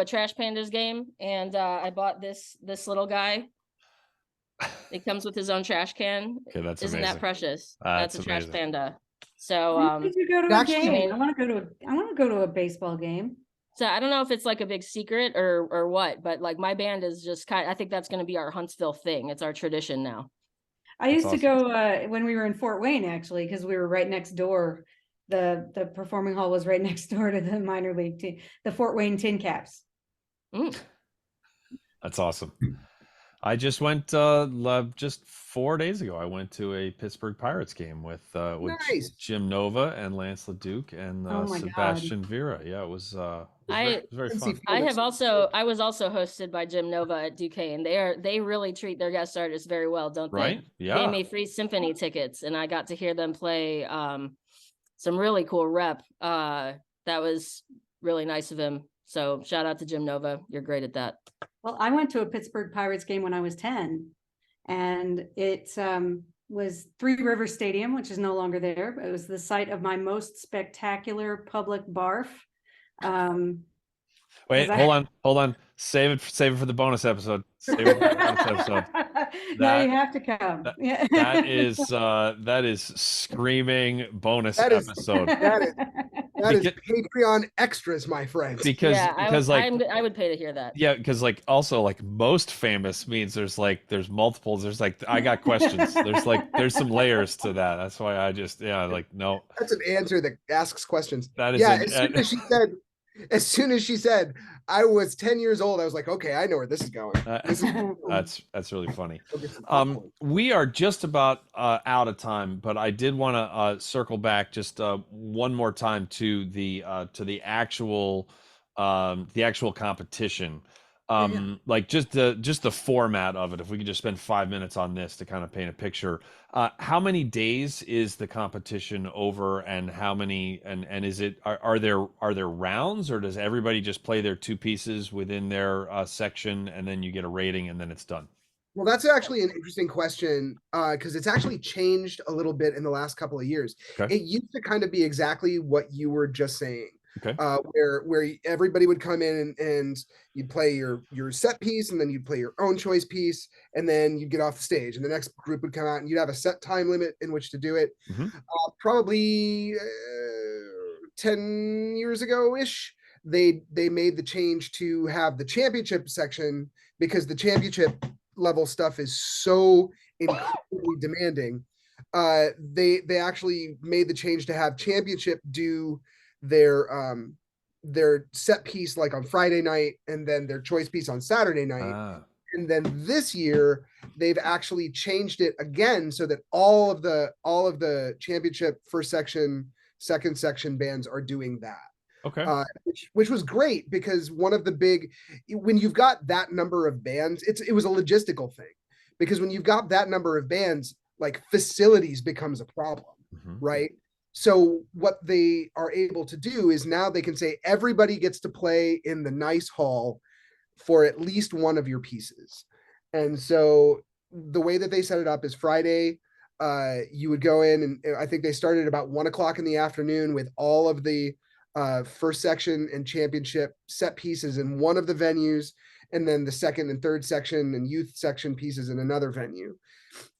Trash Pandas game, and I bought this little guy. It comes with his own trash can. Okay, that's Isn't amazing. that precious? That's a trash amazing. panda. So did you go to a actually- game? I want to go to a baseball game. So I don't know if it's like a big secret or what, but like my band is just I think that's going to be our Huntsville thing. It's our tradition now. I used to go when we were in Fort Wayne, actually, because we were right next door. The performing hall was right next door to the minor league team, the Fort Wayne Tin Caps. That's awesome. I just went just 4 days ago. I went to a Pittsburgh Pirates game with Nice. Jim Nova and Lance LeDuc and Oh my God. Sebastian Vera. Yeah, it was very fun. I was also hosted by Jim Nova at Duquesne. They really treat their guest artists very well, don't they? Right? Yeah. Gave me free symphony tickets, and I got to hear them play some really cool rep. That was really nice of him. So shout out to Jim Nova. You're great at that. Well, I went to a Pittsburgh Pirates game when I was 10, and it was Three Rivers Stadium, which is no longer there. It was the site of my most spectacular public barf. Wait, hold on. Save it for the bonus episode. Save it for the bonus episode. Now you have to come. That is screaming bonus episode. That is Patreon extras, my friend. Because I would pay to hear that. Yeah, because also most famous means there's multiples. There's I got questions. There's some layers to that. That's why I just no. That's an answer that asks questions. That is as soon as she said I was 10 years old, I was like, okay, I know where this is going. That's really funny. We are just about out of time, but I did want to circle back just one more time to the actual competition. Just the format of it. If we could just spend 5 minutes on this to kind of paint a picture. How many days is the competition over, and how many and is it are there rounds, or does everybody just play their two pieces within their section and then you get a rating and then it's done? Well, that's actually an interesting question because it's actually changed a little bit in the last couple of years. Okay. It used to kind of be exactly what you were just saying. Okay. Where everybody would come in and you'd play your set piece, and then you'd play your own choice piece, and then you'd get off the stage, and the next group would come out, and you'd have a set time limit in which to do it. Mm-hmm. Probably 10 years ago-ish, they made the change to have the championship section, because the championship level stuff is so incredibly demanding. They actually made the change to have championship do their set piece on Friday night, and then their choice piece on Saturday night. And then this year they've actually changed it again so that all of the championship first section, second section bands are doing that. Okay. Which was great, because one of the when you've got that number of bands, it was a logistical thing, because when you've got that number of bands, facilities becomes a problem, right? So what they are able to do is now they can say everybody gets to play in the nice hall for at least one of your pieces. And so the way that they set it up is Friday, you would go in, and I think they started about 1:00 in the afternoon with all of the first section and championship set pieces in one of the venues, and then the second and third section and youth section pieces in another venue.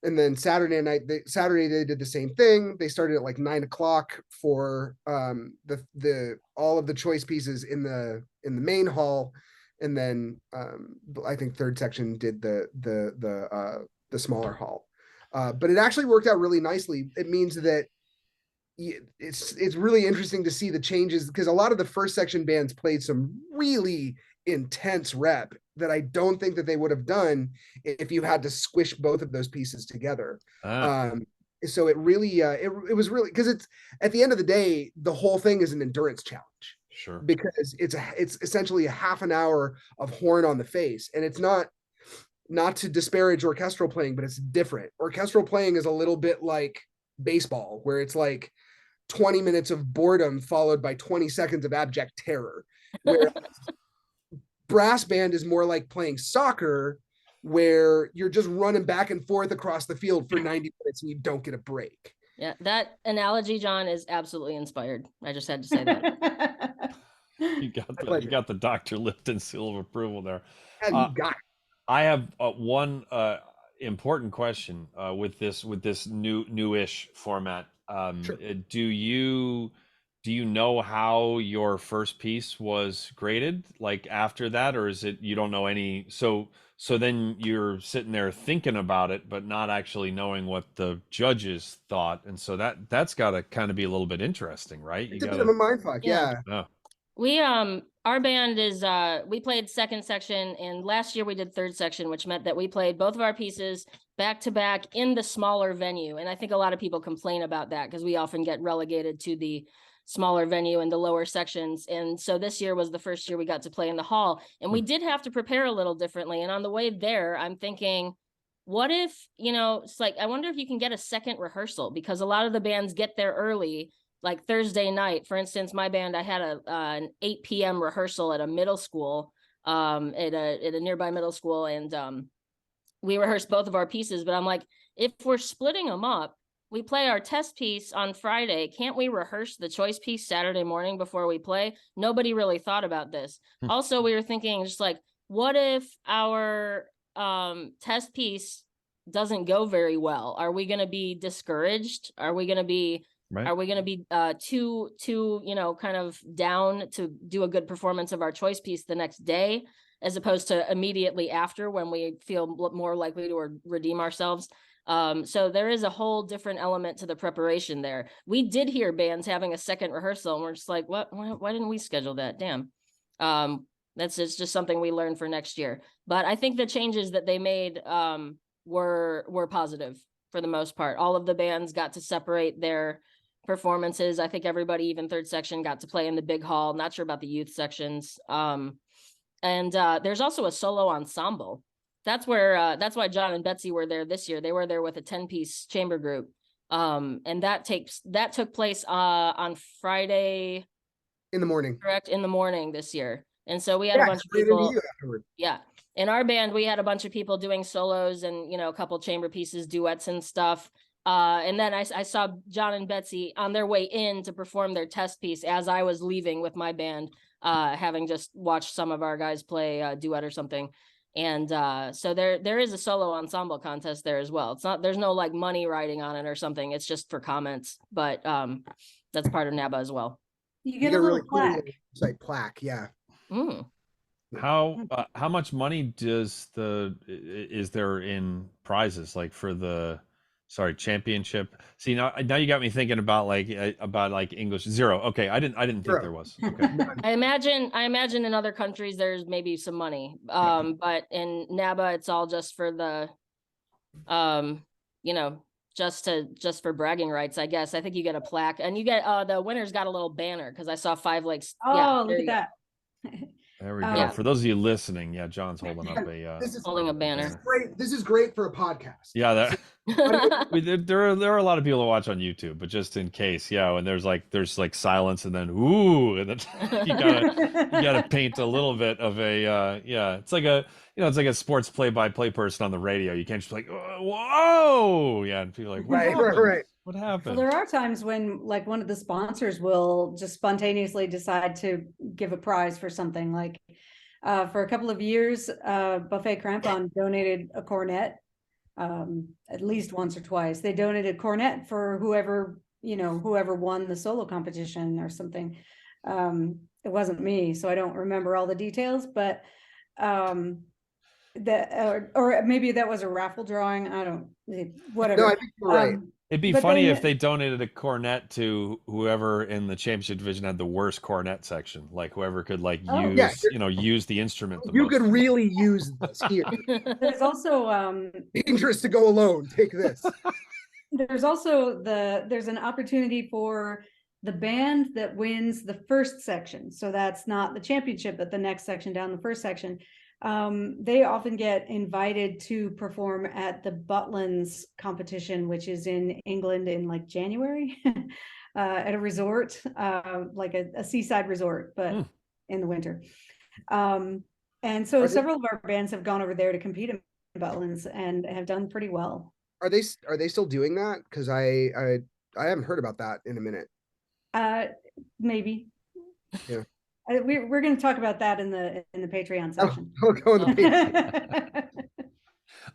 And then Saturday they did the same thing. They started at 9:00 for the all of the choice pieces in the main hall, and then I think third section did the smaller hall. But it actually worked out really nicely. It means that it's really interesting to see the changes, because a lot of the first section bands played some really intense rep that I don't think that they would have done if you had to squish both of those pieces together. So it really it was really, because it's, at the end of the day, the whole thing is an endurance challenge. Sure. Because it's essentially a half an hour of horn on the face, and it's not to disparage orchestral playing, but it's different. Orchestral playing is a little bit like baseball, where it's 20 minutes of boredom followed by 20 seconds of abject terror. Whereas brass band is more like playing soccer, where you're just running back and forth across the field for 90 minutes and you don't get a break. Yeah, that analogy, John, is absolutely inspired. I just had to say that. You got the Dr. Lipton seal of approval there. And you got it. I have one important question with this newish format. Sure. Do you know how your first piece was graded after that, or is it you don't know any? So then you're sitting there thinking about it, but not actually knowing what the judges thought, and so that's got to kind of be a little bit interesting, right? It's a bit of a mindfuck, yeah. We our band is we played second section, and last year we did third section, which meant that we played both of our pieces back to back in the smaller venue. And I think a lot of people complain about that because we often get relegated to the smaller venue and the lower sections. And so this year was the first year we got to play in the hall, and we did have to prepare a little differently. And on the way there, I'm thinking, what if, it's like, I wonder if you can get a second rehearsal, because a lot of the bands get there early, like Thursday night. For instance, my band, I had an 8 p.m. rehearsal at a middle school, at a nearby middle school, and we rehearsed both of our pieces. But I'm like, if we're splitting them up, we play our test piece on Friday. Can't we rehearse the choice piece Saturday morning before we play? Nobody really thought about this. Also, we were thinking just like, what if our test piece doesn't go very well? Are we going to be discouraged? Are we going to be too kind of down to do a good performance of our choice piece the next day, as opposed to immediately after, when we feel more likely to redeem ourselves? So there is a whole different element to the preparation there. We did hear bands having a second rehearsal, and we're just like, what? Why didn't we schedule that? Damn. That's just something we learned for next year. But I think the changes that they made were positive for the most part. All of the bands got to separate their performances. I think everybody, even third section, got to play in the big hall. Not sure about the youth sections. And there's also a solo ensemble. That's why John and Betsy were there this year. They were there with a 10-piece chamber group. And that took place on Friday in the morning. Correct, in the morning this year. And so we had a bunch of people. Yeah. In our band, we had a bunch of people doing solos and, a couple chamber pieces, duets and stuff. And then I saw John and Betsy on their way in to perform their test piece as I was leaving with my band, having just watched some of our guys play a duet or something. And so there is a solo ensemble contest there as well. There's no like money riding on it or something. It's just for comments, but that's part of NABBA as well. You get a little really plaque. Cool plaque, yeah. How much money is there in prizes, like for the championship? See, now you got me thinking about English. Zero. Okay, I didn't think there was. Okay. I imagine in other countries there's maybe some money, but in NABBA it's all just for the just for bragging rights, I guess. I think you get a plaque, and you get the winners got a little banner, because I saw 5 legs. Oh, look at that. There we go. For those of you listening, John's holding up holding a banner. This is great for a podcast. Yeah, there are a lot of people who watch on YouTube, but just in case, and there's silence, and then ooh, and then you gotta paint a little bit of a it's like a sports play-by-play person on the radio. You can't just be like, whoa, and people are like, right. What happened? Well, there are times when like one of the sponsors will just spontaneously decide to give a prize for something. Like for a couple of years, Buffet Crampon donated a cornet, at least once or twice. They donated a cornet for whoever won the solo competition or something. It wasn't me, so I don't remember all the details, but that or maybe that was a raffle drawing. I don't, whatever. No, I think you're right. It'd be funny if they donated a cornet to whoever in the championship division had the worst cornet section, like whoever could use the instrument the most. Could really use this here. There's also dangerous to go alone. Take this. There's also there's an opportunity for the band that wins the first section. So that's not the championship, but the next section down, the first section. They often get invited to perform at the Butlins competition, which is in England in like January, at a resort, like a seaside resort, but in the winter. And so several of our bands have gone over there to compete in Butlins and have done pretty well. Are they still doing that? Because I haven't heard about that in a minute. Maybe. Yeah. We're going to talk about that in the Patreon section. I'll go in the Patreon.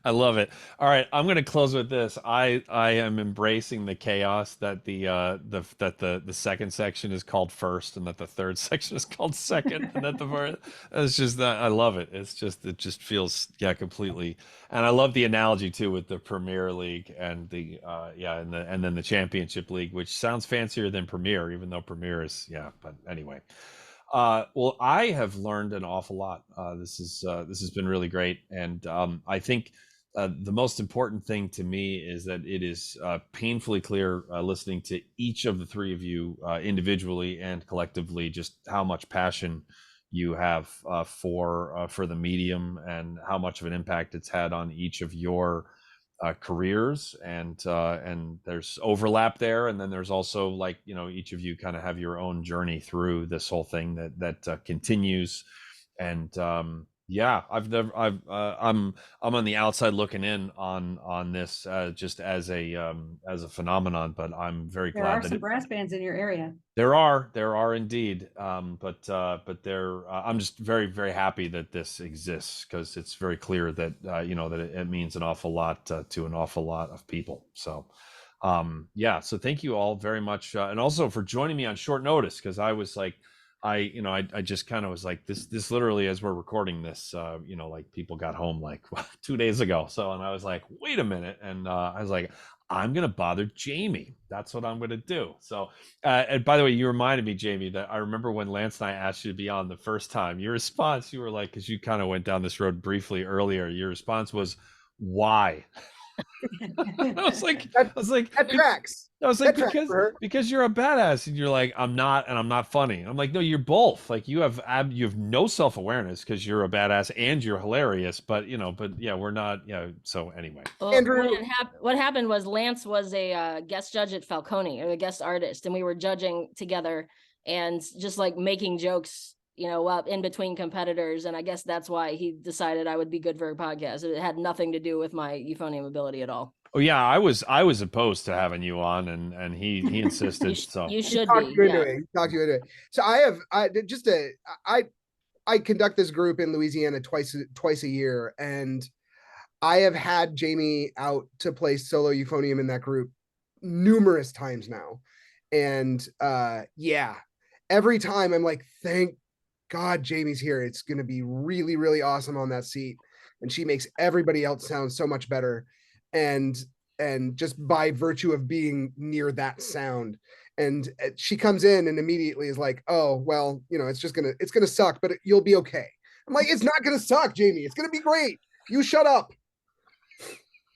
I love it. All right, I'm going to close with this. I am embracing the chaos that the second section is called first, and that the third section is called second, and that the first. It's just that I love it. It just feels completely. And I love the analogy too with the Premier League and and then the Championship League, which sounds fancier than Premier, even though Premier is But anyway. Well, I have learned an awful lot. This has been really great, and I think the most important thing to me is that it is painfully clear, listening to each of the three of you individually and collectively, just how much passion you have for the medium and how much of an impact it's had on each of your careers, and there's overlap there, and then there's also, like, you know, each of you kind of have your own journey through this whole thing that continues. And yeah, I'm on the outside looking in on this, just as a phenomenon, but I'm very There glad are that some brass bands in your area. there are indeed, but there, I'm just very, very happy that this exists, because it's very clear that you know, that it means an awful lot to an awful lot of people. So yeah, so thank you all very much, and also for joining me on short notice, because I was like, I just kind of was like, this literally, as we're recording this, you know, like, people got home like 2 days ago. So, and I was like, wait a minute, and I was like, I'm gonna bother Jamie. That's what I'm gonna do. So, and by the way, you reminded me, Jamie, that I remember when Lance and I asked you to be on the first time. Your response, you were like, because you kind of went down this road briefly earlier. Your response was, "Why?" I was like, That, I was like, that tracks. I was like, That tracks for her. because you're a badass, and you're like, I'm not, and I'm not funny. I'm like, no, you're both. Like, you have no self-awareness, because you're a badass and you're hilarious. But you know, but yeah, we're not. Yeah. So anyway, Well, Andrew, what happened was Lance was a guest judge at Falcone, or the guest artist, and we were judging together and just like making jokes, you know, up in between competitors. And I guess that's why he decided I would be good for a podcast. It had nothing to do with my euphonium ability at all. oh yeah, I was opposed to having you on, and he insisted. So You should talk be. you into Yeah. it. Talk you into it. So I conduct this group in Louisiana twice a year, and I have had Jamie out to play solo euphonium in that group numerous times now. And yeah, every time I'm like, thank God Jamie's here. It's going to be really, really awesome on that seat. And she makes everybody else sound so much better. And just by virtue of being near that sound. And she comes in and immediately is like, oh, well, you know, it's going to suck, but you'll be okay. I'm like, it's not going to suck, Jamie. It's going to be great. You shut up.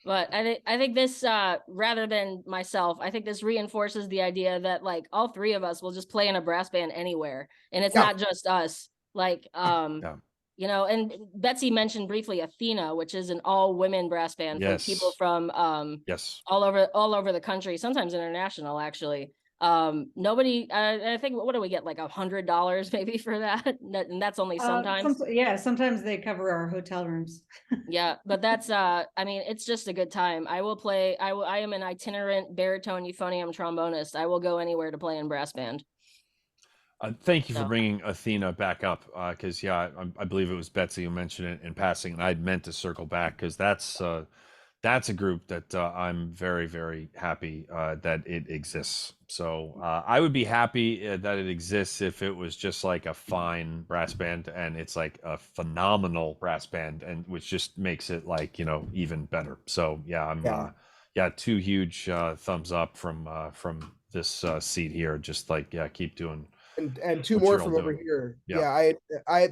But I think this, rather than myself, I think this reinforces the idea that like all three of us will just play in a brass band anywhere, and it's not just us. Like, yeah. you know, and Betsy mentioned briefly Athena, which is an all women brass band for people from yes, all over the country, sometimes international actually. Nobody, I think, what do we get, like $100 maybe for that? And that's only sometimes. Yeah, sometimes they cover our hotel rooms. Yeah, but that's I mean, it's just a good time. I will play. I am an itinerant baritone euphonium trombonist. I will go anywhere to play in brass band. thank you for bringing Athena back up, because yeah, I believe it was Betsy who mentioned it in passing, and I'd meant to circle back, because that's a group that I'm very, very happy that it exists. So I would be happy that it exists if it was just like a fine brass band, and it's like a phenomenal brass band, and which just makes it, like, you know, even better. So yeah, I'm yeah, two huge thumbs up from this seat here. Just like, yeah, keep doing. And two more from over here. Yeah. I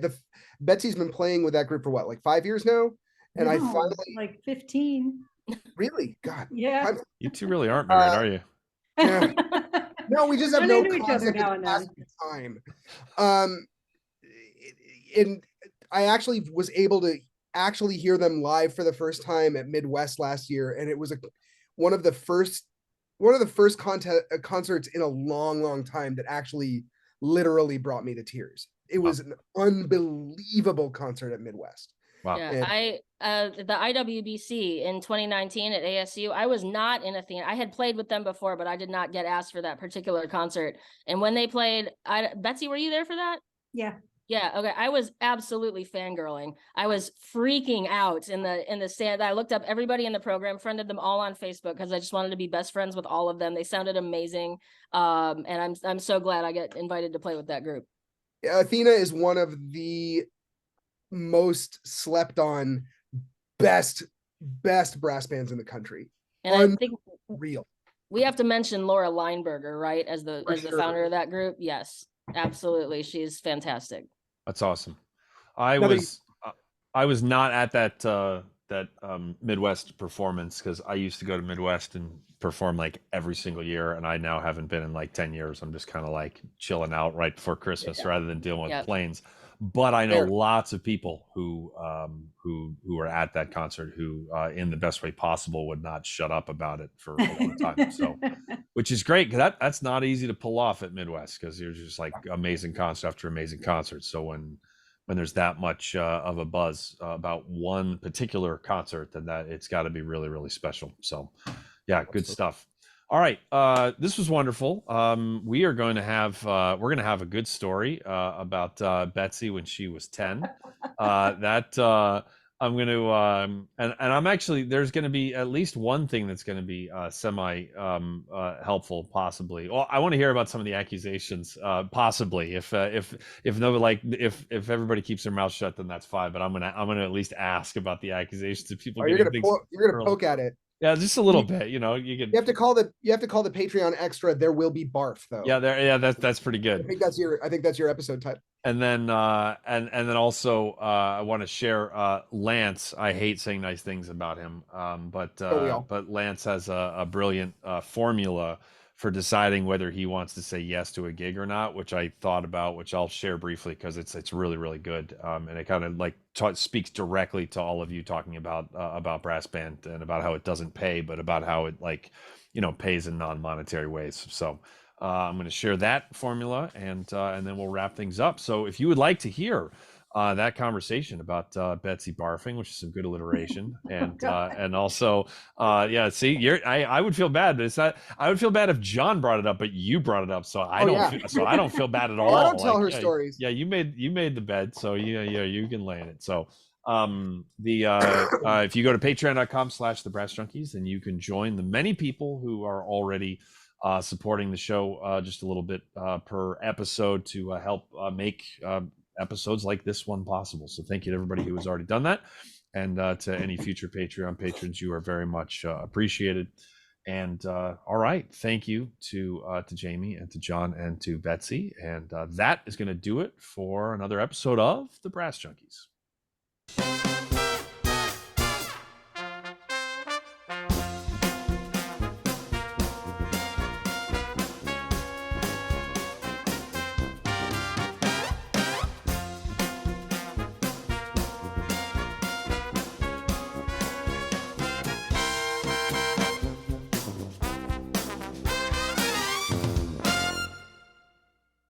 Betsy's been playing with that group for what, like 5 years now? And I finally, like 15. really, God, Yeah. You two really aren't married, are you? Yeah. No, we just have no each other concept now of and then. time. And I actually was able to actually hear them live for the first time at Midwest last year, and it was one of the first concerts in a long time that actually literally brought me to tears. It was an unbelievable concert at Midwest. Wow. Yeah, the IWBC in 2019 at ASU, I was not in Athena. I had played with them before, but I did not get asked for that particular concert. And when they played, Betsy, were you there for that? Yeah. Yeah. Okay. I was absolutely fangirling. I was freaking out in the stand. I looked up everybody in the program, friended them all on Facebook, because I just wanted to be best friends with all of them. They sounded amazing. And I'm so glad I got invited to play with that group. Yeah, Athena is one of the most slept on best brass bands in the country. And I think real. we have to mention Laura Lineberger, right? As the For sure. founder of that group. Yes. Absolutely. She's fantastic. That's awesome. I Another- was not at that Midwest performance because I used to go to Midwest and perform like every single year, and I now haven't been in like 10 years. I'm just kind of like chilling out right before Christmas rather than dealing with Yep. planes. But I know Fair. lots of people who were at that concert who, in the best way possible, would not shut up about it for a long time. So, which is great because that's not easy to pull off at Midwest because there's just like amazing concert after amazing concert. So when there's that much of a buzz about one particular concert, then that it's got to be really, really special. So, yeah, good stuff. All right, this was wonderful. We are going to have we're going to have a good story about Betsy when she was 10. I'm going to and I'm actually there's going to be at least one thing that's going to be semi helpful, possibly. Well, I want to hear about some of the accusations, possibly. If no, like if everybody keeps their mouth shut, then that's fine. But I'm gonna at least ask about the accusations of people. you're getting gonna poke at it. Yeah, just a little bit. You know, you have to call the Patreon extra. There will be barf though. Yeah, that's pretty good. I think that's your episode title. And then and then also I want to share Lance. I hate saying nice things about him, but Lance has a brilliant formula for deciding whether he wants to say yes to a gig or not, which I thought about, which I'll share briefly because it's really, really good, and it kind of like speaks directly to all of you talking about brass band and about how it doesn't pay, but about how it pays in non-monetary ways. So I'm going to share that formula, and then we'll wrap things up. So if you would like to hear that conversation about Betsy barfing, which is some good alliteration, and also see, I would feel bad, but it's not. I would feel bad if John brought it up, but you brought it up, so I don't feel bad at all. I don't tell her stories. Yeah, you made the bed, so you can lay in it. So if you go to patreon.com/thebrassjunkies, then you can join the many people who are already supporting the show just a little bit per episode to help make episodes like this one possible. So thank you to everybody who has already done that, and to any future Patreon patrons, you are very much appreciated. And all right, thank you to Jamie and to John and to Betsy, and that is going to do it for another episode of the Brass Junkies.